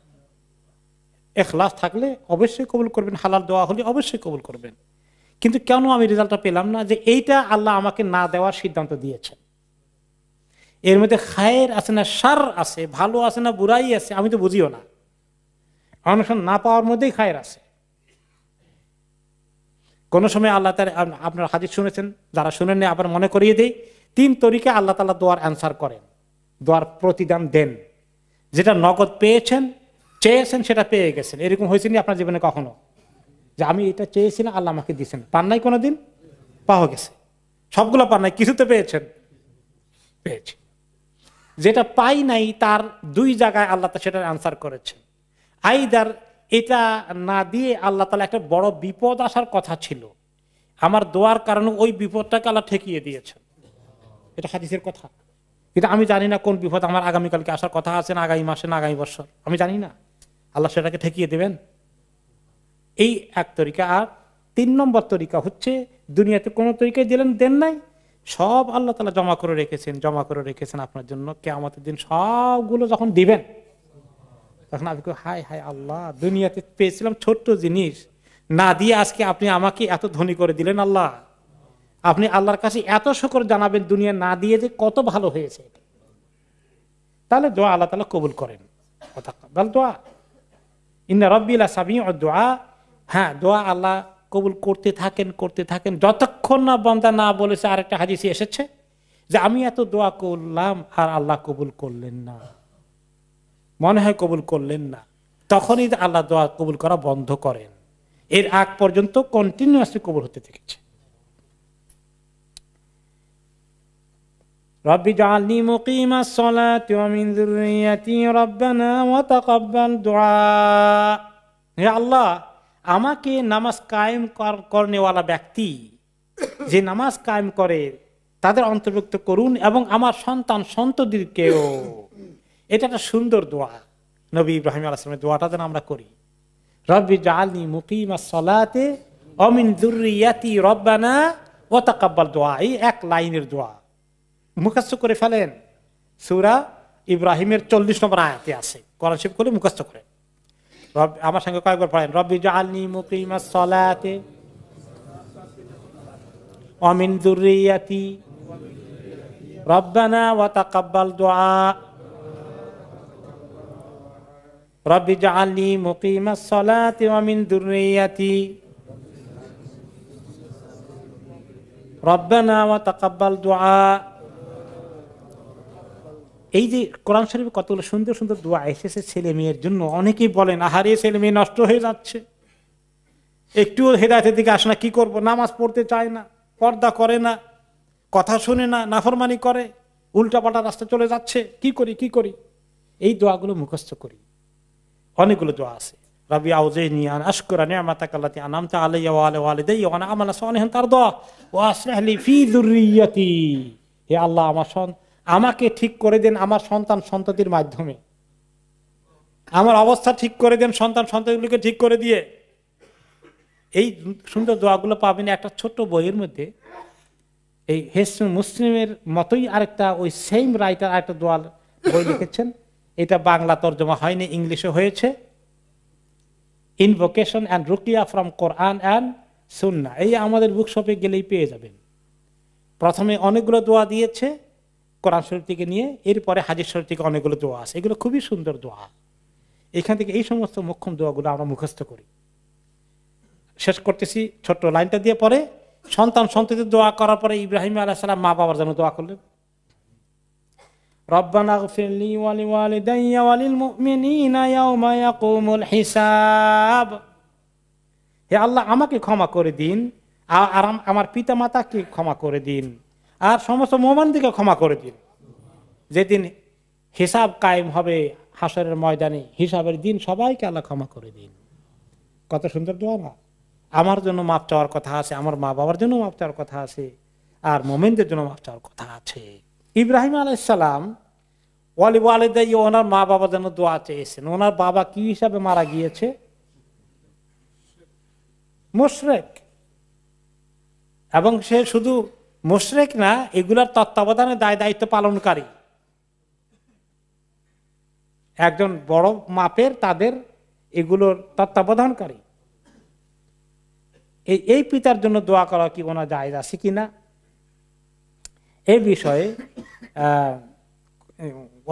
ইখলাস থাকলে অবশ্যই কবুল করবেন, হালাল দোয়া হলে অবশ্যই কবুল করবেন। কিন্তু কেন আমি রেজাল্টটা পেলাম না? যে এইটা আল্লাহ আমাকে না দেওয়ার সিদ্ধান্ত দিয়েছেন। এর মধ্যে খায়ের আছে না শার আছে, ভালো আছে না বুড়াই আছে, আমি তো বুঝিও না। অনশন না পাওয়ার মধ্যেই খায়ের আছে। কোন সময় আল্লাহ তাআলা, আপনার হাদিস শুনেছেন, যারা শুনেন না আবার মনে করিয়ে দেই, 3 তরিকা আল্লাহ তাআলা দোয়ার অ্যান্সার করেন, দোয়ার প্রতিদান দেন। যেটা নগদ পেয়েছেন, চেয়েছেন, সেটা পেয়ে গেছেন। এরকম হয়েছে নি আপনার জীবনে কখনো যে আমি এটা চেয়েছিলাম আল্লাহ আমাকে দিয়েছেন? পান নাই কোনোদিন? পাওয়া গেছে। সবগুলো পান নাই, কিছু তো পেয়েছেন, পেয়েছি। যেটা পাই নাই তার 2 জায়গায় আল্লাহ তাআলা সেটার অ্যান্সার করেছেন। আইদার এটা না দিয়ে আল্লাহ তাআলা একটা বড় বিপদ আসার কথা ছিল, আমার দোয়ার কারণে ওই বিপদটাকে আল্লাহ ঠেকিয়ে দিয়েছেন। এটা হাদিসের কথা। কিন্তু আমি জানি না কোন বিপদ আমার আগামীকালকে আসার কথা আছে, না আগামী মাসে, না আগামী বছর, আমি জানি না। আল্লাহ সেটাকে ঠেকিয়ে দেবেন, এই এক তরিকা। আর 3 নম্বর তরিকা হচ্ছে, দুনিয়াতে কোনো তরিকায় দিলেন, দেন নাই, সব আল্লাহ তাআলা জমা করে রেখেছেন আপনার জন্য। কিয়ামতের দিন সবগুলো যখন দিবেন, তখন আপনি হায় হায় আল্লাহ, দুনিয়াতে পেয়েছিলাম ছোট্ট জিনিস, না দিয়ে আজকে আপনি আমাকে এত ধনী করে দিলেন। আল্লাহ, আপনি আল্লাহর কাছে এত শুকর জানাবেন, দুনিয়া না দিয়ে যে কত ভালো হয়েছে। তাহলে দোয়া আল্লাহ তাআলা কবুল করেন। দোয়া ইন্না রাব্বি লাসামিউদ দুআ। হ্যাঁ, দোয়া আল্লাহ কবুল করতে থাকেন যতক্ষণ না বান্দা না বলেছে। আরেকটা হাদিসে এসেছে যে আমি এত দোয়া করলাম আর আল্লাহ কবুল করলেন না, মনে হয় কবুল করলেন না, তখনই আল্লাহ দোয়া কবুল করা বন্ধ করেন। এর আগ পর্যন্ত কন্টিনিউয়াসলি কবুল হতে থেকেছে। রব্বি জাআলনি মুকিমাস সালাতি ওয়া মিন যুররিয়াতি রব্বানা ওয়া তাকাব্বাল দুআ। হে আল্লাহ, আমাকে নামাজ কায়েম করনেওয়ালা ব্যক্তি, যে নামাজ কায়েম করে, তাদের অন্তর্ভুক্ত করুন, এবং আমার সন্তান সন্ততিকেও। এটা একটা সুন্দর দোয়া। নবী ইব্রাহিম আলাইহিস সালামের দোয়াটা যেন আমরা করি, রব্বি জাআলনি মুকিমাস সালাতি ওয়া মিন যুররিয়াতি রব্বানা ওয়া তাকাব্বাল দুআ। এই এক লাইনের দোয়া মুখস্থ করে ফেলেন। সূরা ইব্রাহিমের 40 নম্বর আয়াতে আছে, কোরআন শরীফ করে মুখস্থ করেন। আমার সঙ্গে কয়েকবার পড়েন, রব্বি জাআলনি মুকিমাস সালাতি ওয়া মিন যুররিয়াতি রব্বানা ওয়া তাকাব্বাল দুআ। রব্বি জাআলনি মুকিমাস সালাতি ওয়া মিন যুররিয়াতি রব্বানা ওয়া তাকাব্বাল দুআ। এই যে কোরআন শরীফে কতগুলো সুন্দর সুন্দর দোয়া এসেছে ছেলে মেয়ের জন্য। অনেকেই বলেন, আহারে ছেলে মেয়ে নষ্ট হয়ে যাচ্ছে, একটুও হেদায়েতের দিকে আসে না, কি করব? নামাজ পড়তে চায় না, পর্দা করে না, কথা শুনে না, নাফরমানি করে, উল্টাপাল্টা রাস্তা চলে যাচ্ছে, কি করি? এই দোয়াগুলো মুখস্থ করি। অনেকগুলো দোয়া আছে। রব্বি আউজিনি আন আশকুরা নি'মাতাকাল্লাতী আন'আমতা আলাইয়া ওয়া আলা ওয়ালিদাইয়া ওয়া আন আমালা সালিহান তারদা ওয়া আসলিহ লি ফি যুররিয়াতি। হে আল্লাহ, আমাকে ঠিক করে দেন আমার সন্তান সন্ততির মাধ্যমে, আমার অবস্থা ঠিক করে দেন সন্তান সন্ততিগুলোকে ঠিক করে দিয়ে। এই সুন্দর দোয়াগুলো পাবেন একটা ছোট্ট বইয়ের মধ্যে। এই হিসনুল মুসলিমের মতোই আরেকটা, ওই সেম রাইটার আরেকটা দোয়া বই লিখেছেন। এটা বাংলা তর্জমা হয়নি, ইংলিশে হয়েছে, ইনভোকেশন অ্যান্ড রুকিয়া ফ্রম কোরআন অ্যান্ড সুন্নাহ। এই আমাদের বুকশপে গেলেই পেয়ে যাবেন। প্রথমে অনেকগুলো দোয়া দিয়েছে কোরআন শরীফ থেকে নিয়ে, এরপরে হাদিস শরীফ থেকে অনেকগুলো দোয়া আছে। এগুলো খুবই সুন্দর দোয়া। এখান থেকে এই সমস্ত মোক্ষম দোয়াগুলো আমরা মুখস্থ করি। শেষ করতেছি ছোট্ট লাইনটা দিয়ে। পরে সন্তান সন্ততির দোয়া করার পরে ইব্রাহিম আলাইহিস সালাম মা বাবার জন্য দোয়া করলেন, রব্বানা গফিরলি ওয়া লিওয়ালিদাইয়া ওয়া লিল মুমিনিনা ইয়াওমা ইয়াকুমুল হিসাব। হে আল্লাহ, আমাকে ক্ষমা করে দিন, আর আমার পিতা মাতাকে ক্ষমা করে দিন, আর সমস্ত মুমিনদেরকে ক্ষমা করে দিন, যেদিন হিসাব কায়েম হবে হাসরের ময়দানে, হিসাবের দিন সবাইকে আল্লাহ ক্ষমা করে দিন। কত সুন্দর দোয়া না? আমার জন্য মাপ চাওয়ার কথা আছে, আমার মা বাবার জন্য মাপ চাওয়ার কথা আছে, আর মুমিনদের জন্য মাপ চাওয়ার কথা আছে। ইব্রাহিম আলাইসালাম ওয়ালি ওয়ালিদাই ওনার মা বাবার জন্য দোয়া চেয়েছেন। ওনার বাবা কি হিসাবে মারা গিয়েছে? মুশরিক। এবং সে শুধু মুশরিক না, এগুলার তত্ত্বাবধানে দায় দায়িত্ব পালনকারী একজন বড় মাপের তাদের এগুলোর তত্ত্বাবধানকারী। এই পিতার জন্য দোয়া করা কি ওনার জায়েজ আছে কিনা এই বিষয়ে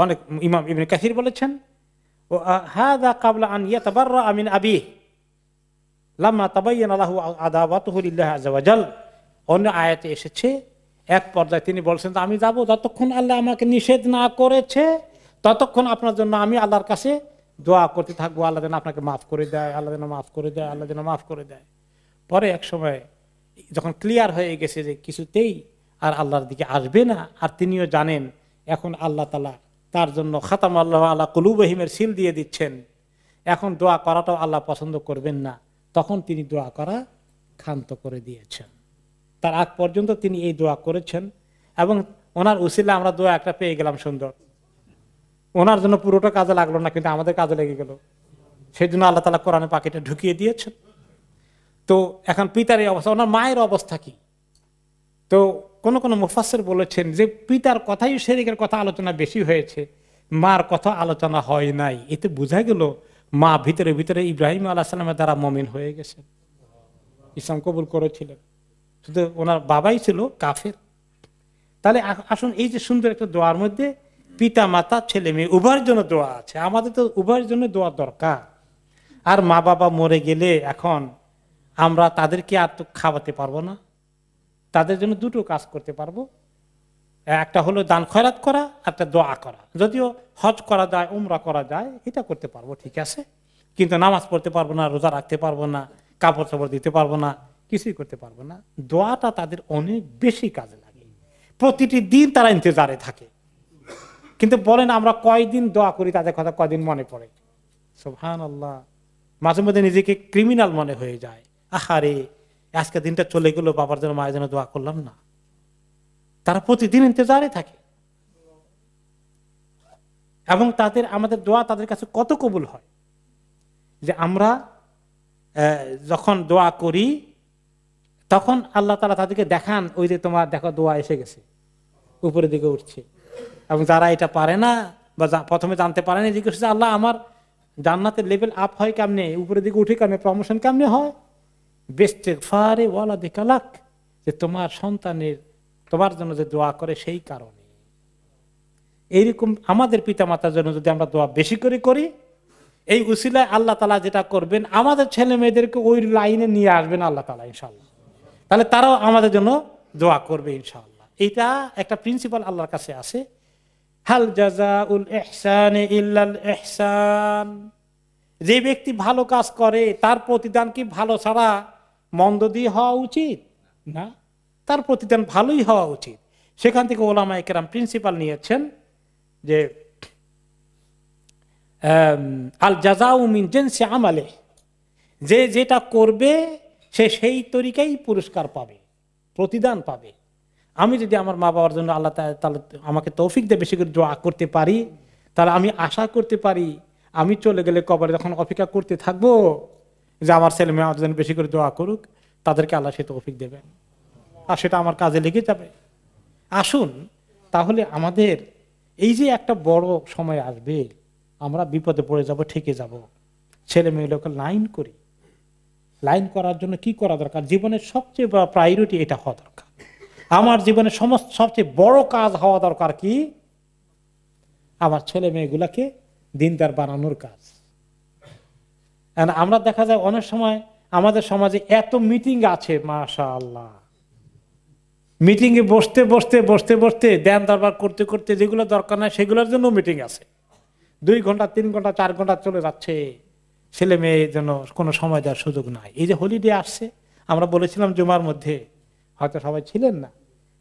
অনেক ইমাম ইবনে কাসির বলেছেন, হাযা ক্বাবলা আন ইয়াতাবাররা মিন আবিহি লাম্মা তাবায়্যানা লাহু আদাওয়াতুহু লিল্লাহি আযজা ওয়া জাল। অন্য আয়াতে এসেছে, এক পর্যায়ে তিনি বলছেন, আমি যাব যতক্ষণ আল্লাহ আমাকে নিষেধ না করেছে ততক্ষণ আপনার জন্য আমি আল্লাহর কাছে দোয়া করতে থাকবো, আল্লাহ যেন আপনাকে মাফ করে দেয়, আল্লাহ যেন মাফ করে দেয়, আল্লাহ যেন মাফ করে দেয়। পরে এক সময় যখন ক্লিয়ার হয়ে গেছে যে কিছুতেই আর আল্লাহর দিকে আসবে না, আর তিনিও জানেন এখন আল্লাহ তাআলা তার জন্য খাতাম আল্লাহ আলা কুলুবিহিমের সিল দিয়ে দিচ্ছেন, এখন দোয়া করাটাও আল্লাহ পছন্দ করবেন না, তখন তিনি দোয়া করা ক্ষান্ত করে দিয়েছেন। তার আগ পর্যন্ত তিনি এই দোয়া করেছেন এবং ওনার উসিলা আমরা দোয়া একটা পেয়ে গেলাম সুন্দর। ওনার জন্য পুরোটা কাজে লাগলো না, কিন্তু আমাদের কাজে লেগে গেল। সেই জন্য আল্লাহ তাআলা কোরআনে পাখিটা ঢুকিয়ে দিয়েছেন। তো এখন পিতার এই অবস্থা, ওনার মায়ের অবস্থা কি? তো কোন কোন মুফাসসির বলেছেন যে পিতার কথাই শিরকের কথা আলোচনা বেশি হয়েছে, মার কথা আলোচনা হয় নাই। এতে বোঝা গেল মা ভিতরে ভিতরে ইব্রাহিম আলাইহিস সালামের দ্বারা মুমিন হয়ে গেছেন, ইসলাম কবুল করেছিলেন, শুধু ওনার বাবাই ছিল কাফের। তাহলে আসুন, এই যে সুন্দর একটা দোয়ার মধ্যে পিতা মাতা ছেলে মেয়ে উভয়ের জন্য দোয়া আছে। আমাদের তো উভয়ের জন্য দোয়া দরকার। আর মা বাবা মরে গেলে এখন আমরা তাদেরকে আর তো খাওয়াতে পারবো না, তাদের জন্য দুটো কাজ করতে পারবো, একটা হলো দান খয়রাত করা, একটা দোয়া করা। যদিও হজ করা যায়, উমরা করা যায়, এটা করতে পারবো, ঠিক আছে, কিন্তু নামাজ পড়তে পারবো না, রোজা রাখতে পারবো না, কাপড় চাপড় দিতে পারবো না, কিছুই করতে পারবো না। দোয়াটা তাদের অনেক বেশি কাজে লাগে, প্রতিটি দিন তারা ইন্তজারে থাকে। কিন্তু বলেন আমরা কয়দিন দোয়া করি, তাদের কথা কয়দিন মনে পড়ে? সুবহানাল্লাহ। মাঝে মধ্যে নিজেকে ক্রিমিনাল মনে হয়ে যায়, আহারে আজকে দিনটা চলে গেল, বাবার জন্য মায়ের জন্য দোয়া করলাম না। তারা প্রতিদিন ইন্তজারে থাকে এবং আমাদের দোয়া তাদের কাছে কত কবুল হয় যে আমরা যখন দোয়া করি তখন আল্লাহ তাআলা তাদেরকে দেখান, ওই যে তোমার দেখো দোয়া এসে গেছে, উপরের দিকে উঠছে। এবং যারা এটা পারে না বা প্রথমে জানতে পারে না, জিজ্ঞেস করছে আল্লাহ আমার জান্নাতের লেভেল আপ হয় কেমনে, উপরের দিকে উঠে কেমনে, প্রমোশন কেমনে হয়? বিস্তিগফারি ওয়ালাদিকা লাক, যে তোমার সন্তানের তোমার জন্য যে দোয়া করে সেই কারণে। এইরকম আমাদের পিতা মাতার জন্য যদি আমরা দোয়া বেশি করে করি, এই উসিলায় আল্লাহ তাআলা যেটা করবেন, আমাদের ছেলে মেয়েদেরকে ওই লাইনে নিয়ে আসবেন আল্লাহ তাআলা ইনশাআল্লাহ। তাহলে তারাও আমাদের জন্য দোয়া করবে ইনশাআল্লাহ। এটা একটা প্রিন্সিপাল আল্লাহর কাছে আছে, হাল জাযাউল ইহসানি ইল্লাল ইহসান। যে ব্যক্তি ভালো কাজ করে তার প্রতিদান কি ভালো ছাড়া মন্দ দিয়ে হওয়া উচিত না, তার প্রতিদান ভালোই হওয়া উচিত। সেখান থেকে ওলামায়ে কেরাম প্রিন্সিপাল নিয়েছেন যে আল জাযাউ মিন জিনসি আমালে, যে যেটা করবে সে সেই তরিকাই পুরস্কার পাবে, প্রতিদান পাবে। আমি যদি আমার মা বাবার জন্য আল্লাহ তাআলা আমাকে তৌফিক দিয়ে বেশি করে দোয়া করতে পারি, তাহলে আমি আশা করতে পারি আমি চলে গেলে কবরে যখন অপেক্ষা করতে থাকবো যে আমার ছেলে মেয়ে আমার জন্য বেশি করে দোয়া করুক, তাদেরকে আল্লাহ সে তৌফিক দেবেন, আর সেটা আমার কাজে লেগে যাবে। আসুন তাহলে আমাদের এই যে একটা বড় সময় আসবে, আমরা বিপদে পড়ে যাব, ঠেকে যাব, ছেলে মেয়েগুলোকে লাইন করি। লাইন করার জন্য কি করা দরকার? জীবনের সবচেয়ে বড় প্রায়োরিটি এটা হওয়া দরকার। আমার জীবনের সবচেয়ে বড় কাজ হওয়া দরকার কি? আমার ছেলে মেয়েগুলাকে দিনদার বানানোর কাজ। আমরা দেখা যায় অনেক সময় আমাদের সমাজে এত মিটিং আছে, মাশাআল্লাহ, মিটিং এ বসতে বসতে বসতে বসতে ধ্যান দরবার করতে করতে যেগুলো দরকার নাই সেগুলোর জন্য মিটিং আছে। 2 ঘন্টা 3 ঘন্টা 4 ঘন্টা চলে যাচ্ছে, ছেলে মেয়ের জন্য কোনো সময় দেওয়ার সুযোগ নাই। এই যে হলিডে আসছে, আমরা বলেছিলাম জুমার মধ্যে, হয়তো সবাই ছিলেন না,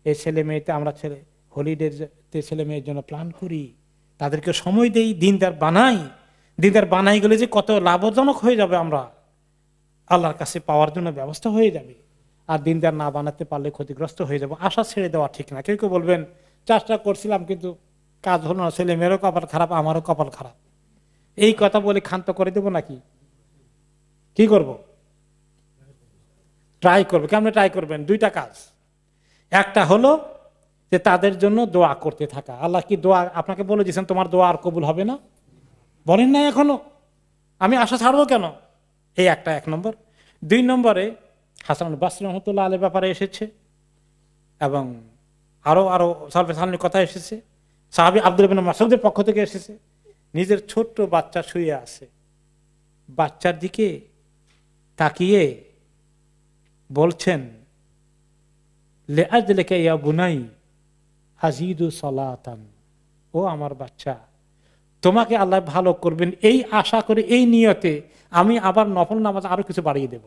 এই ছেলে মেয়েতে আমরা হলিডে ছেলে মেয়ের জন্য প্ল্যান করি, তাদেরকে সময় দেই, দিনদার বানাই। দিনদার বানাই গেলে যে কত লাভজনক হয়ে যাবে, আমরা আল্লাহর কাছে পাওয়ার জন্য ব্যবস্থা হয়ে যাবে। আর দিনদার না বানাতে পারলে ক্ষতিগ্রস্ত হয়ে যাবো। আশা ছেড়ে দেওয়া ঠিক না। কেউ কেউ বলবেন চেষ্টা করছিলাম কিন্তু কাজ হলো না, ছেলে মেয়েরও কপাল খারাপ, আমারও কপাল খারাপ, এই কথা বলে ক্ষান্ত করে দেবো নাকি? কি করব? ট্রাই করবো। কেমন ট্রাই করবেন? দুইটা কাজ। একটা হলো যে তাদের জন্য দোয়া করতে থাকা। আল্লাহ কি দোয়া আপনাকে বলে দিয়েছেন তোমার দোয়া আর কবুল হবে না? বলেন না এখনো? আমি আশা ছাড়বো কেন? এই একটা, 1 নম্বর। 2 নম্বরে হাসান বাসরী রহমতুল্লাহ আলাইহির ব্যাপারে এসেছে এবং আরো আরো সালফে কথা এসেছে, সাহাবী আব্দুল্লাহ ইবনে মাসউদের পক্ষ থেকে এসেছে। নিজের ছোট্ট বাচ্চা শুয়ে আছে, বাচ্চার দিকে তাকিয়ে বলছেন, লিআজলিকা ইয়া বুনাই আযীদু সালাতান, ও আমার বাচ্চা, তোমাকে আল্লাহ ভালো করবেন এই আশা করে, এই নিয়তে আমি আবার নফল নামাজ আরো কিছু বাড়িয়ে দেব।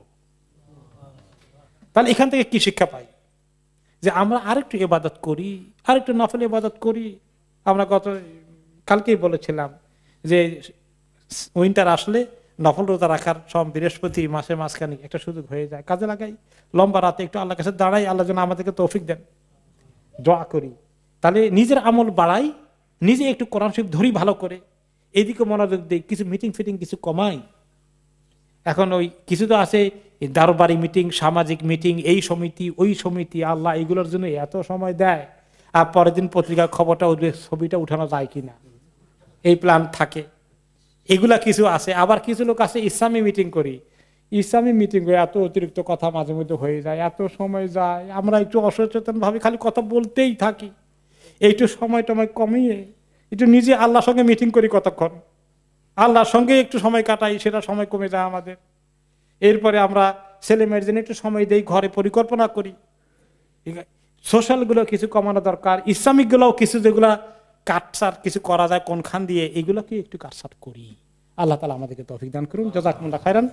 তাহলে এখান থেকে কি শিক্ষা পাই? যে আমরা আরেকটু ইবাদত করি, আরেকটু নফল ইবাদত করি। আমরা কালকেই বলেছিলাম যে উইন্টার আসলে নফল রোজা রাখার সব বৃহস্পতি মাসে মাঝখানে একটা সুযোগ হয়ে যায়, কাজে লাগাই। লম্বা রাতে একটু আল্লাহর কাছে দাঁড়াই, আল্লাহ যেন আমাদেরকে তৌফিক দেন, দোয়া করি। তাহলে নিজের আমল বাড়াই, নিজে একটু কোরআন শরীফ ধরি ভালো করে, এদিকে মনোযোগ দিই, কিছু মিটিং ফিটিং কিছু কমাই। এখন ওই কিছু তো আছে দরবারি মিটিং, সামাজিক মিটিং, এই সমিতি ওই সমিতি, আল্লাহ এগুলোর জন্য এত সময় দেয়, আর পরের দিন পত্রিকার খবরটা উঠবে, ছবিটা উঠানো যায় কিনা এই প্ল্যান থাকে। এগুলা কিছু আছে। আবার কিছু লোক আছে ইসলামী মিটিং করি, ইসলামী মিটিং করে এত অতিরিক্ত কথা মাঝে মধ্যে হয়ে যায়, এত সময় যায়, আমরা একটু অসচেতন ভাবে খালি কথা বলতেই থাকি। একটু সময় টময় কমিয়ে একটু নিজে আল্লাহর সঙ্গে মিটিং করি, কতক্ষণ আল্লাহর সঙ্গে একটু সময় কাটাই, সেটা সময় কমে যায় আমাদের। এরপরে আমরা ছেলে মেয়ের জন্য একটু সময় দেই, ঘরে পরিকল্পনা করি। সোশ্যাল গুলো কিছু কমানো দরকার, ইসলামিক গুলোও কিছু যেগুলা কাটছাট কিছু করা যায় কোনখান দিয়ে, এগুলোকে একটু কাটছাট করি। আল্লাহ তাআলা আমাদেরকে তৌফিক দান করুন। জাযাকুমুল্লাহ খাইরান।